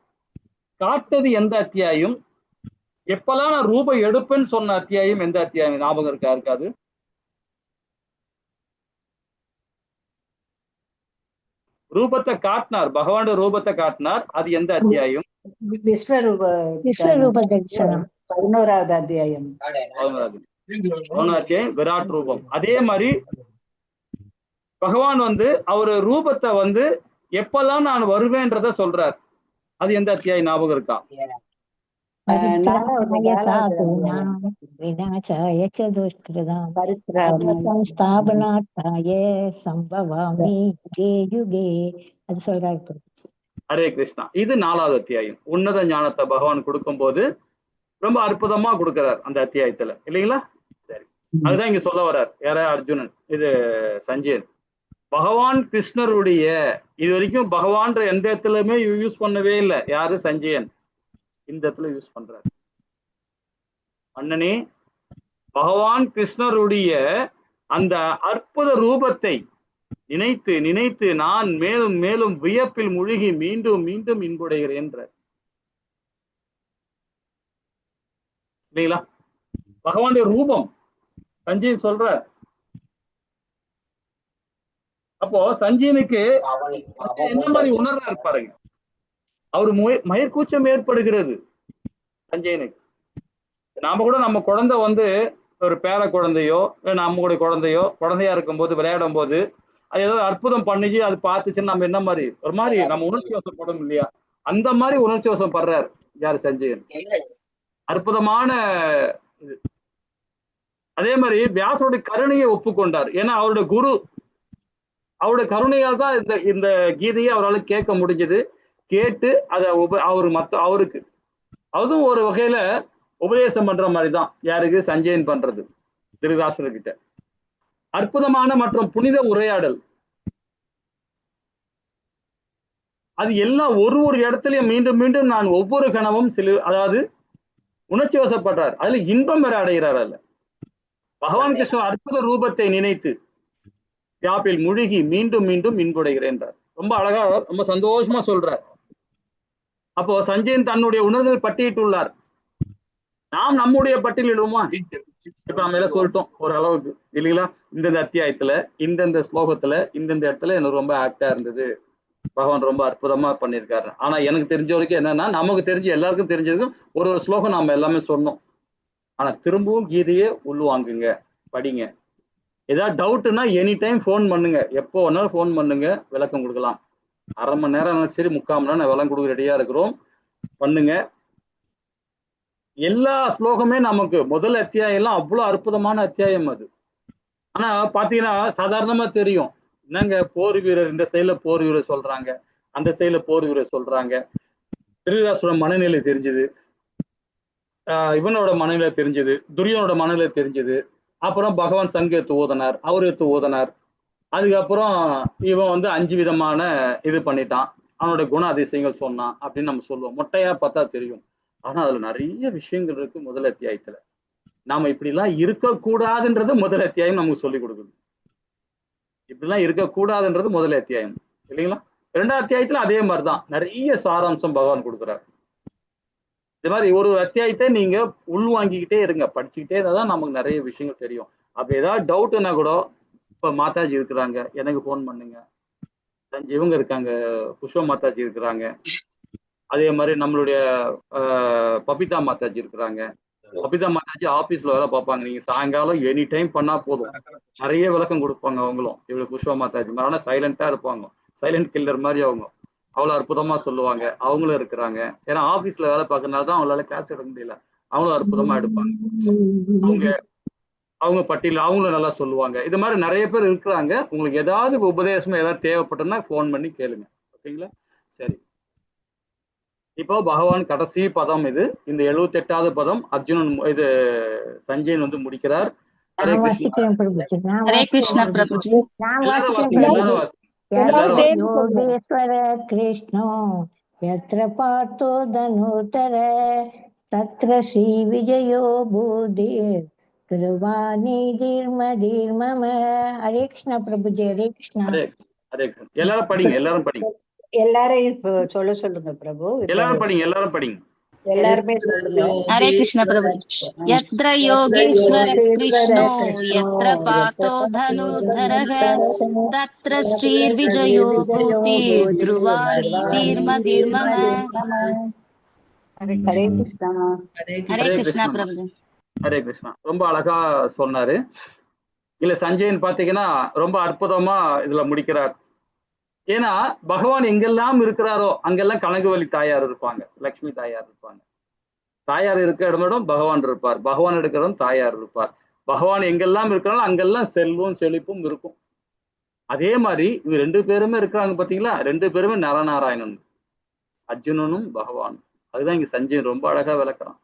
காட்டுறது எந்த அத்தியாயம், எப்பெல்லாம் நான் ரூபம் எடுப்பேன்னு சொன்ன அத்தியாயம் எந்த அத்தியாயம் ஞாபகம் இருக்கா? இருக்காது? ரூபத்தை காட்டினார், பகவான் ரூபத்தை காட்டினார், அது எந்த அத்தியாயம்? விஸ்வரூப விஸ்வரூப தரிசனம் 11வது அத்தியாயம். 11வது அத்தியாயம் விராட் ரூபம். அதே மாதிரி பகவான் அவரு ரூபத்தை எப்பெல்லாம் நான் வருவேன்றத சொல்றார், அது எந்த அத்தியாயம் ஞாபகம் இருக்கா? விநாசாய சதுஷ்கிருதாம் ஸ்தாபனார்த்தாய சம்பவாமி யுகே யுகே. அது சொல்றாரு. ஹரே கிருஷ்ணா. இது 4வது அத்தியாயம். உன்னத ஞானத்தை பகவான் கொடுக்கும் போது ரொம்ப அற்புதமா கொடுக்கிறார் அந்த அத்தியாயத்துல, இல்லைங்களா? சரி, அதுதான் இங்க சொல்ல வர்றார். யார? அர்ஜுனன். இது சஞ்சயன். பகவான் கிருஷ்ணருடைய இது வரைக்கும் பகவான்ற எந்த இடத்துலயுமே யூஸ் பண்ணவே இல்லை. யாரு? சஞ்சயன். இந்த இடத்துல யூஸ் பண்றாரு. அண்ணனே, பகவான் கிருஷ்ணருடைய அந்த அற்புத ரூபத்தை நினைத்து நினைத்து நான் மேலும் மேலும் வியப்பில் மூழ்கி மீண்டும் மீண்டும் இன்புடைகிறேன். இல்லைங்களா? பகவானுடைய ரூபம் சஞ்சயன் சொல்ற. அப்போ சஞ்சயனுக்கு என்ன மாதிரி உணர்றாரு பாருங்க. அவரு மயற்கூச்சம் ஏற்படுகிறது சஞ்சயனுக்கு. நாம கூட நம்ம குழந்தை ஒரு பேர குழந்தையோ நம்மளுடைய குழந்தையா இருக்கும்போது விளையாடும் போது அது ஏதோ அற்புதம் பண்ணிச்சு, அது பார்த்துச்சுன்னு நம்ம என்ன மாதிரி ஒரு மாதிரி நம்ம உணர்ச்சி வசப்படும் இல்லையா? அந்த மாதிரி உணர்ச்சி வசம் படுறாரு யாரு? சஞ்சயன். அற்புதமான இது. அதே மாதிரி வியாசருடைய கருணையை ஒப்புக்கொண்டார். ஏன்னா அவருடைய குரு, அவருடைய கருணையால் தான் இந்த கீதையை அவரால் கேட்க முடிஞ்சது. கேட்டு அதை அவருக்கு அதுவும் ஒரு வகையில உபதேசம் பண்ற மாதிரி தான். யாருக்கு? சஞ்சயன் பண்றது திருதாசர்கிட்ட. அற்புதமான மற்றும் புனித உரையாடல். அது எல்லாம் ஒரு இடத்துலயும் மீண்டும் மீண்டும் நான் ஒவ்வொரு கணமும் அதாவது உணர்ச்சி வசப்படுறார். அதுல இன்பம் வர அடைகிறார். அல்ல பகவான் கிருஷ்ணன் அற்புத ரூபத்தை நினைத்து யாப்பில் முழுகி மீண்டும் மீண்டும் இன்புடைகிறேன். ரொம்ப அழகா ரொம்ப சந்தோஷமா சொல்றார். அப்போ சஞ்சயன் தன்னுடைய உணர்தல் பட்டியிட்டுள்ளார். நாம் நம்முடைய பட்டியலிடுவோமா? இப்ப நம்ம எல்லாம் சொல்லிட்டோம் ஒரு அளவுக்கு, இல்லைங்களா? இந்தந்த அத்தியாயத்துல இந்தந்த ஸ்லோகத்துல இந்தந்த இடத்துல எனக்கு ரொம்ப ஆக்டா இருந்தது, பகவான் ரொம்ப அற்புதமா பண்ணியிருக்காரு. ஆனா எனக்கு தெரிஞ்ச வரைக்கும் என்னன்னா, நமக்கு தெரிஞ்சு எல்லாருக்கும் தெரிஞ்சதுக்கும் ஒரு ஸ்லோகம் நம்ம எல்லாமே சொன்னோம். ஆனா திரும்பவும் கீதையே உள்வாங்குங்க, படிங்க. ஏதாவது டவுட்னா எனி டைம் ஃபோன் பண்ணுங்க, எப்போ வேணாலும் ஃபோன் பண்ணுங்க, விளக்கம் கொடுக்கலாம். அரை மணி நேரம் சரி, 3/4 மணி நேரம் விளக்கம் கொடுக்க ரெடியா இருக்கிறோம், பண்ணுங்க. எல்லா ஸ்லோகமே நமக்கு முதல் அத்தியாயம் எல்லாம் அவ்வளவு அற்புதமான அத்தியாயம் அது. ஆனா பாத்தீங்கன்னா சாதாரணமா தெரியும், என்னங்க போர் வீரர் இந்த சைட்ல போர் வீரர் சொல்றாங்க, அந்த சைட்ல போர் வீரர் சொல்றாங்க. திருதாசோட மனநிலை தெரிஞ்சது, இவனோட மனநிலை தெரிஞ்சது, துரியோனோட மனநிலை தெரிஞ்சது. அப்புறம் பகவான் சங்கு எடுத்து ஓதனார், அவர் எடுத்து ஓதனார். அதுக்கப்புறம் இவன் 5 விதமான இது பண்ணிட்டான், அவனோட குண அதிசயங்கள் சொன்னான் அப்படின்னு நம்ம சொல்லுவோம். மொட்டையா பார்த்தா தெரியும். ஆனா அதுல நிறைய விஷயங்கள் இருக்கு முதல் அத்தியாயத்துல. நாம இப்படிலாம் இருக்கக்கூடாதுன்றது முதல் அத்தியாயம் நமக்கு சொல்லிக் கொடுக்குது. இப்படிலாம் இருக்கக்கூடாதுன்றது முதல் அத்தியாயம், இல்லைங்களா? 2வது அத்தியாயத்துல அதே மாதிரிதான் நிறைய சாராம்சம் பகவான் கொடுக்குறாரு. இது மாதிரி ஒரு அத்தியாயத்தை நீங்க உள்வாங்கிக்கிட்டே இருங்க, படிச்சுக்கிட்டே இருந்தாதான் நமக்கு நிறைய விஷயங்கள் தெரியும். அப்ப ஏதாவது டவுட்னா கூட இப்ப மாதாஜி இருக்கிறாங்க, எனக்கு போன் பண்ணுங்க. இவங்க இருக்காங்க, புஷ்ப மாதாஜி இருக்கிறாங்க. அதே மாதிரி நம்மளுடைய பபிதா மாதாஜி இருக்கிறாங்க. பபிதா மாதாஜி ஆபீஸ்ல வேலை பார்ப்பாங்க. நீங்க சாயங்காலம் எனி டைம் பண்ணா போதும், நிறைய விளக்கம் கொடுப்பாங்க அவங்களும். இவ்வளவு புஷ்ப மாதாஜி ஆனா சைலண்டா இருப்பாங்க, சைலண்ட் கில்லர் மாதிரி. அவங்க அவ்வளவு அற்புதமா சொல்லுவாங்க. அவங்களும் இருக்கிறாங்க. ஏன்னா ஆபீஸ்ல வேலை பார்க்கறதுனால தான் அவங்களால கிளாஸ் எடுக்க முடியல. அவங்களும் அற்புதமா எடுப்பாங்க. அவங்க பட்டியல் அவங்களும் நல்லா சொல்லுவாங்க. இது மாதிரி நிறைய பேர் இருக்கிறாங்க. உங்களுக்கு ஏதாவது உபதேசம் ஏதாவது தேவைப்பட்டதுன்னா போன் பண்ணி கேளுங்க, ஓகேங்களா? சரி, இப்போ பகவான் கடைசி பதம் இது. இந்த 78வது பதம் அர்ஜுனன் இது சஞ்சயன் முடிக்கிறார். ஹரே கிருஷ்ணா பிரபுஜி. யோகேஸ்வர கிருஷ்ணோ யத்ர பார்த்தோ தனுர்தர தத்ர ஸ்ரீ விஜயோ பூதிர் கிருவாணி தீர்ம தீர்மம. ஹரே கிருஷ்ணா பிரபுஜி. ஹரே கிருஷ்ணா. அதே எல்லாரும் படிங்க, எல்லாரும் படிங்க, எல்லாரையும் இப்போ சொல்ல சொல்லுங்க பிரபு. எல்லாரும் படிங்க, எல்லாரும் படிங்க. எல்லாருமே சொல்லுங்க. ஹரே கிருஷ்ண பிரபுஜி. யத்ர யோகேஸ்வர கிருஷ்ணோ யத்ர பாதோ தனுர்தரக தத்ர ஸ்ரீர் விஜயோ பூதி த்ருவா நீதிர்மதிர்மம. ஹரே கிருஷ்ணா. ஹரே கிருஷ்ணா பிரபுஜி. ஹரே கிருஷ்ணா. ரொம்ப அழகா சொன்னாரு. இல்ல சஞ்சயன் பாத்தீங்கன்னா ரொம்ப அற்புதமா இதுல முடிக்கிறார். ஏன்னா பகவான் எங்கெல்லாம் இருக்கிறாரோ அங்கெல்லாம் கனகவல்லி தாயார் இருப்பாங்க, லட்சுமி தாயார் இருப்பாங்க. தாயார் இருக்கிற இடமிடம் பகவான் இருப்பார், பகவான் எடுக்கிறதும் தாயார் இருப்பார். பகவான் எங்கெல்லாம் இருக்கிறாலும் அங்கெல்லாம் செல்வம் செழிப்பும் இருக்கும். அதே மாதிரி இவங்க 2 பேருமே இருக்கிறாங்க பாத்தீங்களா, 2 பேருமே நரநாராயணன், அர்ஜுனனும் பகவானும். அதுதான் இங்க சஞ்சயன் ரொம்ப அழகா விளக்குறான்.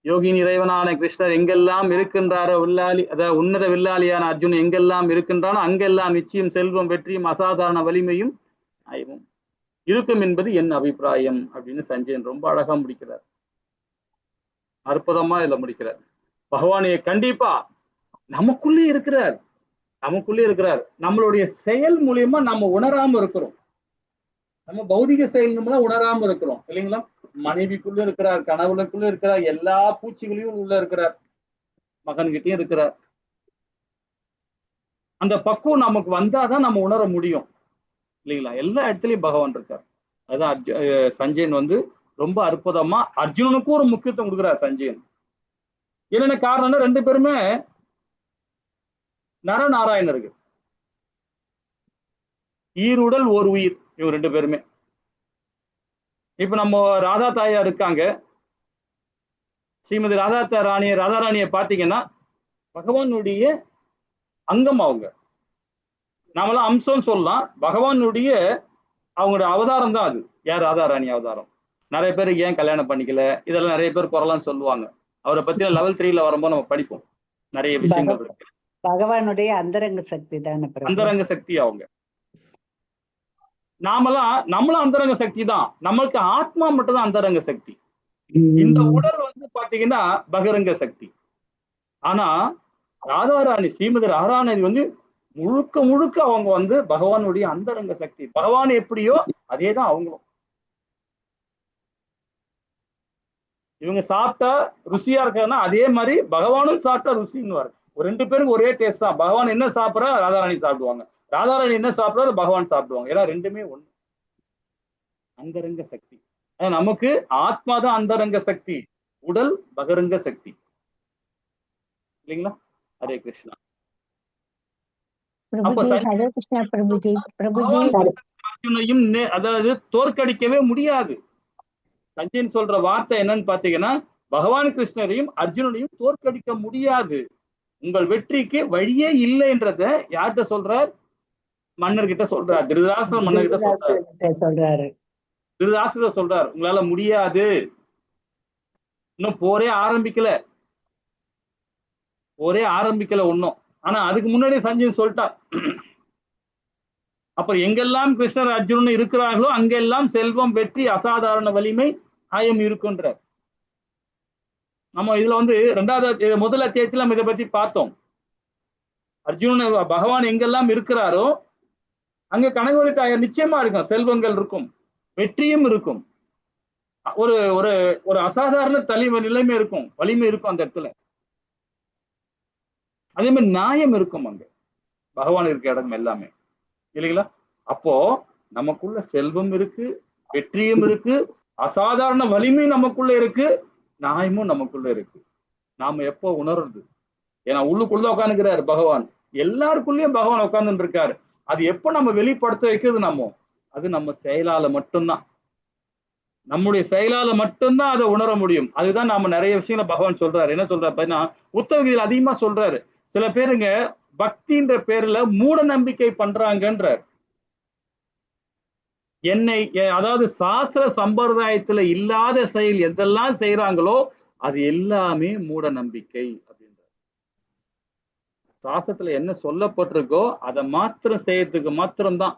யோகின் இறைவனான கிருஷ்ணர் எங்கெல்லாம் இருக்கின்றாரோ வில்லாளி, அதாவது உன்னத வில்லாளியான அர்ஜுனன் எங்கெல்லாம் இருக்கின்றானோ அங்கெல்லாம் நிச்சயம் செல்வம் வெற்றியும் அசாதாரண வலிமையும் நியாயமும் இருக்கும் என்பது என் அபிப்பிராயம் அப்படின்னு சஞ்சயன் ரொம்ப அழகா முடிக்கிறார். அற்புதமா இதுல முடிக்கிறார். பகவானைய கண்டிப்பா நமக்குள்ளே இருக்கிறார், நமக்குள்ளே இருக்கிறார். நம்மளுடைய செயல் மூலியமா நம்ம உணராம இருக்கிறோம். நம்ம பௌதிக செயல் நம்மள உணராம இருக்கிறோம் இல்லைங்களா. மனைவிக்குள்ள இருக்கிறார், கணவனுக்குள்ள இருக்கிறார், எல்லா பூச்சிகளையும் உள்ள இருக்கிறார், மகன்கிட்டயும் இருக்கிறார். அந்த பக்குவம் நமக்கு வந்தாதான் நம்ம உணர முடியும் இல்லைங்களா. எல்லா இடத்துலயும் பகவான் இருக்கார். அதுதான் சஞ்சயன் வந்து ரொம்ப அற்புதமா அர்ஜுனனுக்கும் ஒரு முக்கியத்துவம் கொடுக்குறார் சஞ்சயன். என்னென்ன காரணம்னா 2 பேருமே நரநாராயணர்கள், ஈருடல் ஓர் உயிர் இவங்க 2 பேருமே. இப்ப நம்ம ராதா தாயா இருக்காங்க, ஸ்ரீமதி ராதாராணியை பாத்தீங்கன்னா பகவானுடைய அங்கம் அவங்க. நாமெல்லாம் அம்சம் சொல்லலாம், பகவானுடைய அவங்களுடைய அவதாரம் தான் அது. யார்? ராதாராணி அவதாரம். நிறைய பேருக்கு ஏன் கல்யாணம் பண்ணிக்கல இதெல்லாம் நிறைய பேர் குரலாம் சொல்லுவாங்க. அவரை பத்தி லெவல் 3 வரும்போது நம்ம படிப்போம், நிறைய விஷயங்கள் இருக்கு. பகவானுடைய அந்தரங்க சக்தி தானே, அந்தரங்க சக்தி அவங்க. நம்மளும் அந்தரங்க சக்தி தான், நம்மளுக்கு ஆத்மா மட்டும் தான் அந்தரங்க சக்தி. இந்த உடல் வந்து பாத்தீங்கன்னா பகிரங்க சக்தி. ஆனா ராதாராணி, ஸ்ரீமதி ராதாராணி வந்து முழுக்க முழுக்க அவங்க வந்து பகவானுடைய அந்தரங்க சக்தி. பகவான் எப்படியோ அதேதான் அவங்களும். இவங்க சாப்பிட்டா ருசியா இருக்காங்கன்னா அதே மாதிரி பகவானும் சாப்பிட்டா ருசின்னு வரும். 2 பேருக்கு ஒரே டேஸ்ட் தான். பகவான் என்ன சாப்பிட்றா ராதாராணி சாப்பிடுவாங்க, ராதாராணி என்ன சாப்பிட்றா பகவான் சாப்பிடுவாங்க. ஏன்னா 2மே ஒண்ணு, அந்தரங்க சக்தி. நமக்கு ஆத்மா தான் அந்தரங்க சக்தி, உடல் பகிரங்க சக்தி இல்லைங்களா. ஹரே கிருஷ்ணா. அர்ஜுனையும் அதாவது தோற்கடிக்கவே முடியாது. சஞ்சயன் சொல்ற வார்த்தை என்னன்னு பாத்தீங்கன்னா, பகவான் கிருஷ்ணரையும் அர்ஜுனனையும் தோற்கடிக்க முடியாது, உங்கள் வெற்றிக்கு வழியே இல்லைன்றத யார்கிட்ட சொல்றார்? மன்னர்கிட்ட சொல்றார், திருதராஷ்டிர மன்னர்கிட்ட சொல்றாரு. திருதராஷ்டிர சொல்றார், உங்களால முடியாது, இன்னும் போரே ஆரம்பிக்கல ஒன்னும். ஆனா அதுக்கு முன்னாடியே சஞ்சயன் சொல்லிட்டார். அப்ப எங்கெல்லாம் கிருஷ்ணர் அர்ஜுனன் இருக்கிறார்களோ அங்கெல்லாம் செல்வம் வெற்றி அசாதாரண வலிமை ஆயம் இருக்குன்றார். நம்ம இதுல வந்து முதல் அத்தியாயத்துல நம்ம இதை பத்தி பார்த்தோம். அர்ஜுனன் பகவான் எங்கெல்லாம் இருக்கிறாரோ அங்க கனகவல்லி தாயார் நிச்சயமா இருக்கும், செல்வங்கள் இருக்கும், வெற்றியும் இருக்கும், ஒரு ஒரு ஒரு அசாதாரண நிலைமை இருக்கும், வலிமை இருக்கும் அந்த இடத்துல. அதே மாதிரி நியாயம் இருக்கும் அங்க, பகவான் இருக்க இடம் எல்லாமே இல்லைங்களா. அப்போ நமக்குள்ள செல்வம் இருக்கு, வெற்றியும் இருக்கு, அசாதாரண வலிமை நமக்குள்ள இருக்கு, நியாயமும் நமக்குள்ள இருக்கு. நாம எப்போ உணர்றது? ஏன்னா உள்ளுக்குள்ள உட்காந்துக்கிறாரு பகவான், எல்லாருக்குள்ளயும் பகவான் உட்கார்ந்துட்டு இருக்காரு. அது எப்போ நம்ம வெளிப்படுத்த வைக்கிறது? அது நம்ம செயலால மட்டும்தான், நம்முடைய செயலால மட்டும்தான் அதை உணர முடியும். அதுதான் நாம நிறைய விஷயங்களை பகவான் சொல்றாரு. என்ன சொல்றாரு? உத்தவகீதையில அதிகமா சொல்றாரு. சில பேருங்க பக்தின்ற பேர்ல மூட நம்பிக்கை பண்றாங்கன்றார். அதாவது சாஸ்திர சம்பிரதாயத்துல இல்லாத செயல் எதெல்லாம் செய்யறாங்களோ அது எல்லாமே மூட நம்பிக்கை அப்படின்றார். சாஸ்திரத்துல என்ன சொல்லப்பட்டிருக்கோ அதை மாத்திரம் செய்யறதுக்கு மாத்திரம்தான்.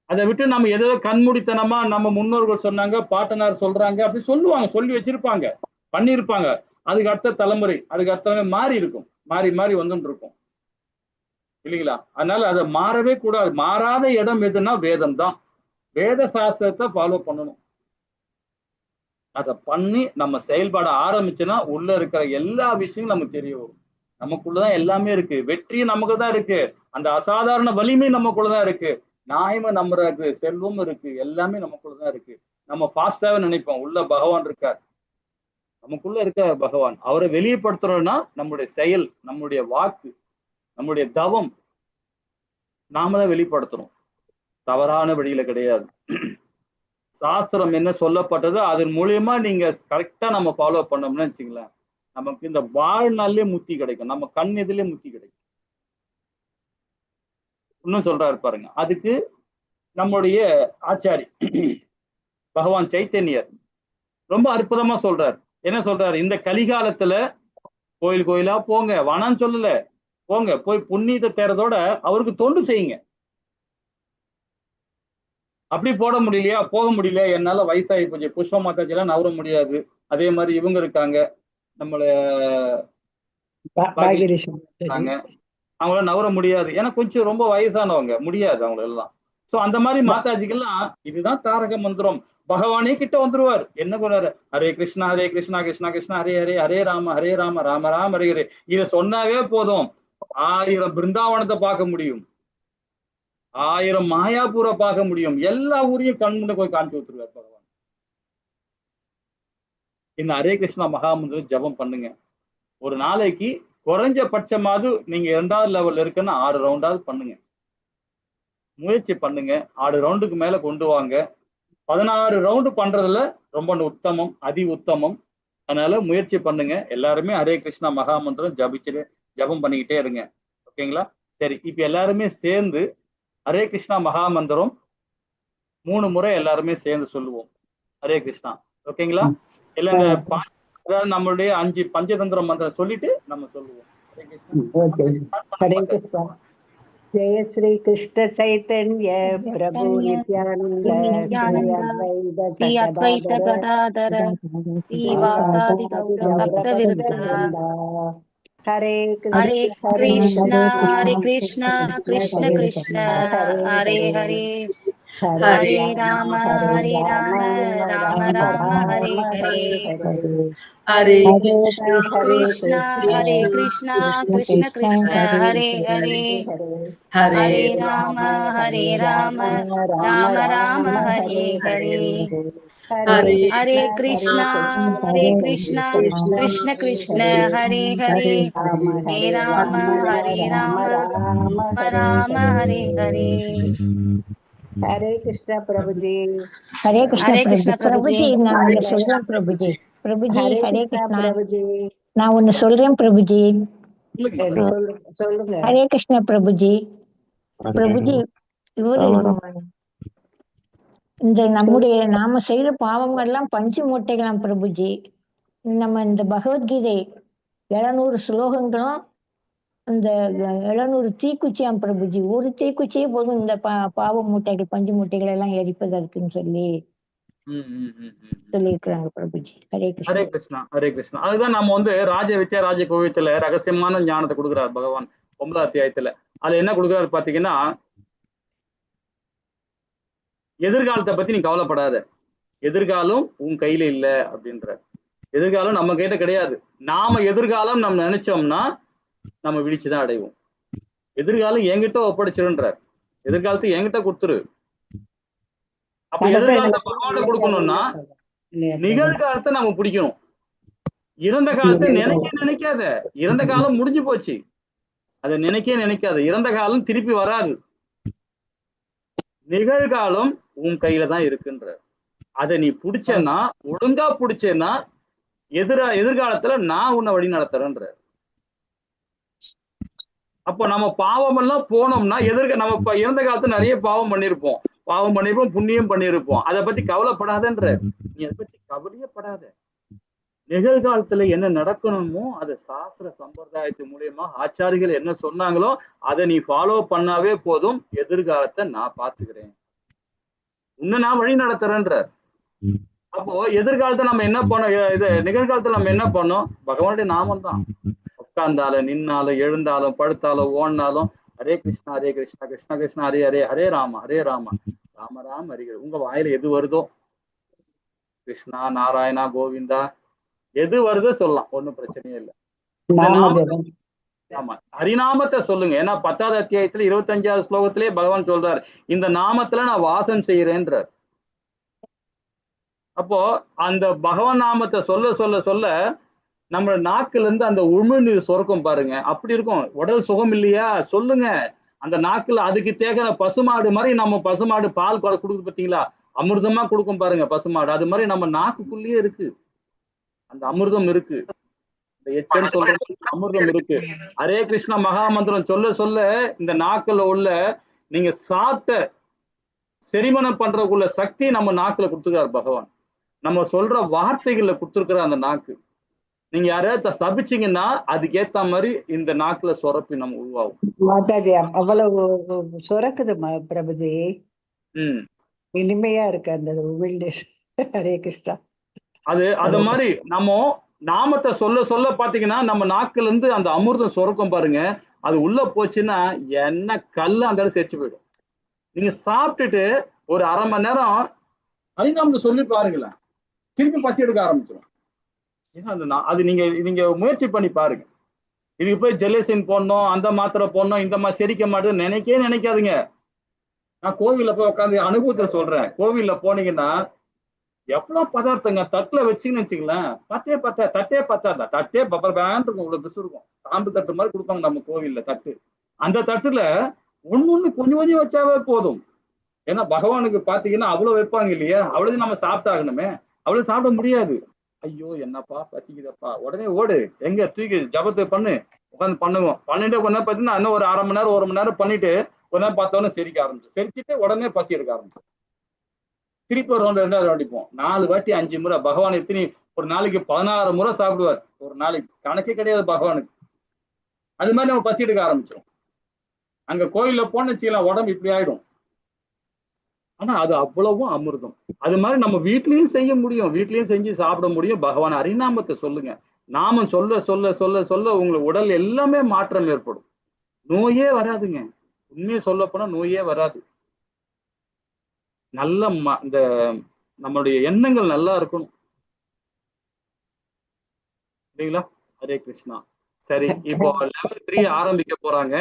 அதை விட்டு நம்ம ஏதோ கண்மூடித்தனமா நம்ம முன்னோர்கள் சொன்னாங்க, பாட்டனார் சொல்றாங்க அப்படி சொல்லுவாங்க, சொல்லி வச்சிருப்பாங்க, பண்ணியிருப்பாங்க. அதுக்கு அடுத்த தலைமுறை, அதுக்கு அடுத்த மாறி இருக்கும், மாறி வந்துட்டு இருக்கும். இல்லைங்களா? அதனால அதை மாறவே கூடாது. மாறாத இடம் எதுன்னா வேதம் தான். வேத சாஸ்திரத்தை ஃபாலோ பண்ணணும். அதை பண்ணி நம்ம செயல்பட ஆரம்பிச்சுன்னா உள்ள இருக்கிற எல்லா விஷயங்களும் நமக்கு தெரிய வரும். நமக்குள்ளதான் எல்லாமே இருக்கு. வெற்றி நமக்கு தான் இருக்கு. அந்த அசாதாரண வலிமை நமக்குள்ளதான் இருக்கு. நியாயமா நம்புறாரு, செல்வம் இருக்கு, எல்லாமே நமக்குள்ளதான் இருக்கு. நம்ம ஃபாஸ்டாவே நினைப்போம் உள்ள பகவான் இருக்கார். நமக்குள்ள இருக்க பகவான். அவரை வெளிப்படுத்துறோம்னா நம்முடைய செயல், நம்முடைய வாக்கு, நம்முடைய தவம் நாம தான் வெளிப்படுத்துறோம். தவறான வழியில கிடையாது. சாஸ்திரம் என்ன சொல்லப்பட்டதோ அதன் மூலியமா நீங்க கரெக்டா நம்ம ஃபாலோ பண்ணோம்னு வச்சுங்களேன், நமக்கு இந்த வாழ்நாள்லயே முக்தி கிடைக்கும். நம்ம கண் எதிலே முக்தி கிடைக்கும். இன்னும் சொல்றாரு பாருங்க. அதுக்கு நம்முடைய ஆச்சாரி பகவான் சைத்தன்யர் ரொம்ப அற்புதமா சொல்றாரு. என்ன சொல்றாரு? இந்த கலிகாலத்துல கோயில் கோயிலா போங்க, வானான்னு சொல்லல, போங்க, போய் புண்ணியத்தை தேர்றதோட அவருக்கு தொண்டு செய்யுங்க. அப்படி போட முடியலையா, போக முடியல, என்னால வயசாகி போச்சு, புஷ்ப மாதாஜி எல்லாம் நவர முடியாது, அதே மாதிரி இவங்க இருக்காங்க, நம்மள அவங்களால நவர முடியாது, ஏன்னா கொஞ்சம் ரொம்ப வயசானவங்க, முடியாது அவங்க எல்லாம். சோ அந்த மாதிரி மாதாஜிக்கெல்லாம் இதுதான் தாரக மந்திரம். பகவானே கிட்ட வந்துருவார். என்ன சொல்றாரு? ஹரே கிருஷ்ணா ஹரே கிருஷ்ணா கிருஷ்ணா கிருஷ்ணா ஹரே ஹரே, ஹரே ராம ராம ராம ஹரே ஹரே. இதை சொன்னாவே போதும் 1000 பிருந்தாவனத்தை பார்க்க முடியும், 1000 மாயாபூரை பார்க்க முடியும், எல்லா ஊரையும் கண்முன்ன போய் காமிச்சு கொடுத்துருவார் பகவான். இந்த ஹரே கிருஷ்ணா மகாமந்திரம் ஜபம் பண்ணுங்க. ஒரு நாளைக்கு குறைஞ்சபட்சமாவது நீங்க 2வது லெவல்ல இருக்குன்னா 6 ரவுண்டாவது பண்ணுங்க. முயற்சி பண்ணுங்க. 6 ரவுண்டுக்கு மேல கொண்டு வாங்க. 16 ரவுண்டு பண்றதுல ரொம்ப உத்தமம், அதி உத்தமம். அதனால முயற்சி பண்ணுங்க. எல்லாருமே ஹரே கிருஷ்ணா மகாமந்திரம் ஜபம் பண்ணிக்கிட்டே இருங்க. ஓகேங்களா? சரி, இப்ப எல்லாருமே சேர்ந்து ஹரே கிருஷ்ணா மகாமந்திரம் 3 முறை எல்லாருமே சேர்ந்து சொல்லுவோம். ஹரே கிருஷ்ணா. ஓகேங்களா? இல்ல இந்த அதாவது நம்மளுடைய 5 பஞ்சதந்திர மந்திரம் சொல்லிட்டு நம்ம சொல்லுவோம். ஹரே கிருஷ்ணா. जय श्री कृष्ण चैतन्य प्रभु नित्यानंद श्री अद्वैत गदाधर श्रीवासादि गौरभक्तवृंद हरे कृष्णा हरे कृष्णा कृष्ण कृष्ण हरे हरे, हरे राम राम राम हरे हरे, हरे कृष्णा कृष्ण कृष्ण हरे हरे, हरे राम राम राम हरे हरे, हरे कृष्णा कृष्ण कृष्ण हरे हरे, हरे राम राम हरे हरे. हरे कृष्णा प्रभुजी. हरे कृष्ण प्रभुजी. நான் ஒன்னு சொல்றேன் பிரபுஜி. பிரபுஜி ஹரே கிருஷ்ணா பிரபுஜி. நான் ஒன்னு சொல்றேன் பிரபுஜி. சொல்லுங்க. ஹரே கிருஷ்ணா பிரபுஜி. பிரபுஜி இந்த நம்முடைய நாம செய்யற பாவங்கள் எல்லாம் பஞ்சு மூட்டைகளாம் பிரபுஜி. நம்ம இந்த பகவத்கீதை 700 ஸ்லோகங்களும் அந்த 700 தீக்குச்சியாம் பிரபுஜி. ஒரு தீக்குச்சியே போதும் இந்த பாவ மூட்டைகள் பஞ்சு மூட்டைகள் எல்லாம் எரிப்பதற்குன்னு சொல்லியிருக்கிறாங்க பிரபுஜி. ஹரே கிருஷ்ணா. ஹரே கிருஷ்ணா. ஹரே கிருஷ்ணா. அதுதான் நம்ம ராஜ வித்யா ராஜ கோவியத்துல ரகசியமான ஞானத்தை கொடுக்குறாரு பகவான் 9வது அத்தியாயத்துல. அதுல என்ன கொடுக்குறாரு பாத்தீங்கன்னா, எதிர்காலத்தை பத்தி நீ கவலைப்படாத, எதிர்காலம் உன் கையில இல்ல அப்படின்ற. எதிர்காலம் நம்ம கிட்ட கிடையாது. நாம எதிர்காலம் நம்ம நினைச்சோம்னா நம்ம விழிச்சுதான் அடைவோம். எதிர்காலம் என்கிட்ட ஒப்படைச்சிருன்றார். எதிர்காலத்தை என்கிட்ட கொடுத்துரு. அப்ப எதிர்காலத்தை பகவான கொடுக்கணும்னா நிகழ்காலத்தை நம்ம பிடிக்கணும். இறந்த காலத்தை நினைக்காத. இறந்த காலம் முடிஞ்சு போச்சு, அதை நினைக்காத. இறந்த காலம் திருப்பி வராது. நிகழ்காலம் உன் கையில தான் இருக்குன்ற. அதை நீ பிடிச்சேன்னா, ஒழுங்கா பிடிச்சேன்னா எதிர்காலத்துல நான் உன்னை வழி நடத்துறேன்ற. அப்போ நம்ம பாவம் எல்லாம் போனோம்னா நம்ம இறந்த காலத்துல நிறைய பாவம் பண்ணிருப்போம், புண்ணியம் பண்ணிருப்போம். அதை பத்தி கவலைப்படாதன்ற. நீ அதை பத்தி கவலையப்படாத. நிகழ்காலத்துல என்ன நடக்கணுமோ அதை சாஸ்திர சம்பிரதாயத்து மூலியமா ஆச்சாரிகள் என்ன சொன்னாங்களோ அதை நீ ஃபாலோ பண்ணாவே போதும். எதிர்காலத்தை நான் பாத்துக்கிறேன், உன்னை நான் வழி நடத்துறேன்ற. அப்போ எதிர்காலத்தை நம்ம என்ன பண்ணோம், நிகழ்காலத்துல நம்ம என்ன பண்ணோம்? பகவானுடைய நாமம் தான். உட்கார்ந்தாலும் நின்னாலும் எழுந்தாலும் படுத்தாலும் ஓடினாலும் ஹரே கிருஷ்ணா கிருஷ்ணா கிருஷ்ணா ஹரே ஹரே, ஹரே ராம ராம ராம ஹரி ஹரி. உங்க வாயில எது வருதோ, கிருஷ்ணா நாராயணா கோவிந்தா எது வருதோ சொல்லலாம், ஒன்றும் பிரச்சனையே இல்லை. ஆமா, ஹரிநாமத்தை சொல்லுங்க. ஏன்னா 10வது அத்தியாயத்துல 25வது ஸ்லோகத்திலே பகவான் சொல்றாரு, இந்த நாமத்துல நான் வாசம் செய்யறேன்றார். அப்போ அந்த பகவான் நாமத்தை சொல்ல சொல்ல சொல்ல நம்ம நாக்குல இருந்து அந்த உமிழ்நீர் சுரக்கும் பாருங்க, அப்படி இருக்கும். உடல் சுகம் இல்லையா, சொல்லுங்க. அந்த நாக்குல அதுக்கு தேவையான பசுமாடு மாதிரி, நம்ம பசுமாடு பால் கொடுக்குது பார்த்தீங்களா, அமிர்தமா கொடுக்கும் பாருங்க பசுமாடு, அது மாதிரி நம்ம நாக்குக்குள்ளேயே இருக்கு அந்த அமிர்தம் இருக்கு. எச்சன்னு சொல்றது அமிர்தம் இருக்கு. ஹரே கிருஷ்ணா மகாமந்திரம் சொல்ல சொல்ல இந்த நாக்குல உள்ள நீங்க சாப்பிட்ட செரிமனம் பண்றதுக்குள்ள சக்தி நம்ம நாக்குல கொடுத்துருக்காரு பகவான். நம்ம சொல்ற வார்த்தைகள்ல கொடுத்துருக்கிற அந்த நாக்கு, நீங்க யாராவது சபிச்சீங்கன்னா அதுக்கு ஏத்த மாதிரி இந்த நாக்குல சுரப்பி நம்ம உருவாகும். மாதாஜி அவ்வளவு சுரக்குது பிரபுஜி. இனிமையா இருக்கு அந்த உமிழ்நீர். ஹரே கிருஷ்ணா. அது மாதிரி நம்ம நாமத்தை சொல்ல சொல்ல பாத்தீங்கன்னா நம்ம நாக்குல இருந்து அந்த அமிர்தம் சுரக்கும் பாருங்க, அது உள்ள போச்சுன்னா என்ன கல்லு அந்த இடம் செரிச்சு போயிடும். நீங்க சாப்பிட்டுட்டு ஒரு அரை மணி நேரம் ஹரிநாமத்தை சொல்லி பாருங்களேன், திருப்பி பசி எடுக்க ஆரம்பிச்சிடும். ஏன்னா அது நீங்க முயற்சி பண்ணி பாருங்க. இதுக்கு போய் ஜெலசின் போடணும், அந்த மாத்திரை போடணும், இந்த மாதிரி செரிக்க மாட்டேன்னு நினைக்காதுங்க. நான் கோவில்ல போய் உட்காந்து அனுபவத்துல சொல்றேன். கோவில்ல போனீங்கன்னா எவ்வளவு பதார்த்தங்க தட்டுல வச்சுன்னு வச்சுக்கலாம், தட்டே பப்பர் பேண்ட் இருக்கும், இவ்வளவு பெருசு இருக்கும், தாம்பு தட்டு மாதிரி கொடுப்பாங்க நம்ம கோவில்ல தட்டு. அந்த தட்டுல ஒண்ணு கொஞ்சம் கொஞ்சம் வச்சாவே போதும். ஏன்னா பகவானுக்கு பாத்தீங்கன்னா அவ்வளவு வைப்பாங்க இல்லையா, அவ்வளவு நம்ம சாப்பிட்டாகணுமே, அவ்வளவு சாப்பிட முடியாது. ஐயோ என்னப்பா பசிக்குதப்பா, உடனே ஓடு, எங்க தூக்கி ஜபத்தை பண்ணு, உட்காந்து பண்ணுவோம். பண்ணிட்டு கொஞ்ச நேரம் பார்த்தீங்கன்னா இன்னும் ஒரு அரை மணி நேரம் 1 மணி நேரம் பண்ணிட்டு கொஞ்ச நேரம் பார்த்தோன்னே செரிக்க ஆரம்பிச்சு, செரிச்சுட்டு உடனே பசி எடுக்க ஆரம்பிச்சு. திருப்பி ஒரு 2 அடிப்போம், 4 வாட்டி 5 முறை. பகவான் எத்தனை ஒரு நாளைக்கு 16 முறை சாப்பிடுவார் ஒரு நாளைக்கு, கணக்கே கிடையாது பகவானுக்கு. அது மாதிரி நம்ம பசி எடுக்க ஆரம்பிச்சோம். அங்க கோயில்ல போன வச்சுக்கலாம் உடம்பு இப்படி ஆயிடும். ஆனா அது அவ்வளவும் அமிர்தம். அது மாதிரி நம்ம வீட்லயும் செய்ய முடியும், வீட்லயும் செஞ்சு சாப்பிட முடியும். பகவான் ஹரிநாமத்தை சொல்லுங்க. நாமம் சொல்ல சொல்ல சொல்ல சொல்ல உங்களுக்கு உடல் எல்லாமே மாற்றம் ஏற்படும், நோயே வராதுங்க. உண்மையை சொல்ல போனா நோயே வராது. நல்ல இந்த நம்மளுடைய எண்ணங்கள் நல்லா இருக்கணும், சரிங்களா? ஹரே கிருஷ்ணா. சரி, இப்போ லெவல் 3 ஆரம்பிக்க போறாங்க.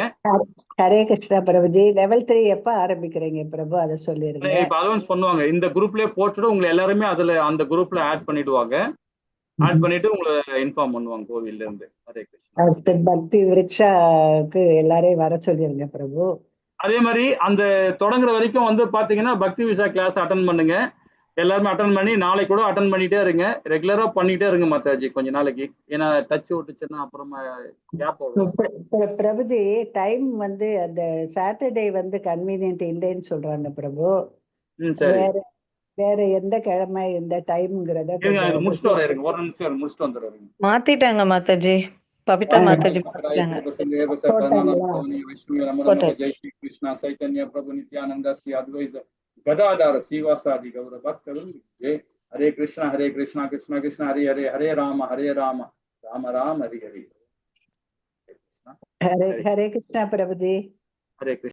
ஹரே கிருஷ்ணா பிரபுஜி. லெவல் 3 எப்ப ஆரம்பிக்கிறீங்க பிரபு, அதை சொல்லிருங்க. இப்ப அனௌன்ஸ் பண்ணுவாங்க, இந்த குரூப்லயே போட்டுட்டு உங்களை எல்லாருமே அதுல அந்த குரூப்ல ஆட் பண்ணிடுவாங்க. ஆட் பண்ணிட்டு உங்களை இன்ஃபார்ம் பண்ணுவாங்க கோவில்ல இருந்து. ஹரே கிருஷ்ணா. பக்தி விருட்சாக்கு எல்லாரையும் வர சொல்லிருங்க பிரபு. அதே மாதிரி அந்த தொடங்குற வரைக்கும் வந்து பாத்தீங்கன்னா பக்தி விசா கிளாஸ் அட்டன் பண்ணுங்க. எல்லாருமே அட்டன் பண்ணி நாளைக்கு கூட அட்டன் பண்ணிட்டே இருங்க, ரெகுலரா பண்ணிட்டே இருங்க மாதாஜி கொஞ்ச நாளைக்கு. ஏன்னா டச் விட்டுச்சுன்னா அப்புறமா கேப் வரும். பிரபுஜி டைம் வந்து அந்த சாட்டர்டே வந்து கன்வீனியன்ட் இல்லைன்னு சொல்றாங்க பிரபு. வேற எந்த கிழமை எந்த டைம்ங்கிறத முடிச்சுட்டு வர இருங்க, ஒரு நிமிஷம் முடிச்சுட்டு வந்துடுறேன். மாத்திட்டாங்க மாதாஜி, பவித்ரா மாதாஜி ஜெய் ஸ்ரீ கிருஷ்ணா சைத்தன்ய பிரபு நித்யானந்த ஸ்ரீ அத்வைத கதாதார ஸ்ரீவாசாதி கௌர பக்தரும் ஜெய். ஹரே கிருஷ்ணா கிருஷ்ணா கிருஷ்ணா ஹரே ஹரே, ஹரே ராம ராம ராம ஹரி ஹரி. ஹரே கிருஷ்ணா பிரபுஜி. ஹரே கிருஷ்ணா.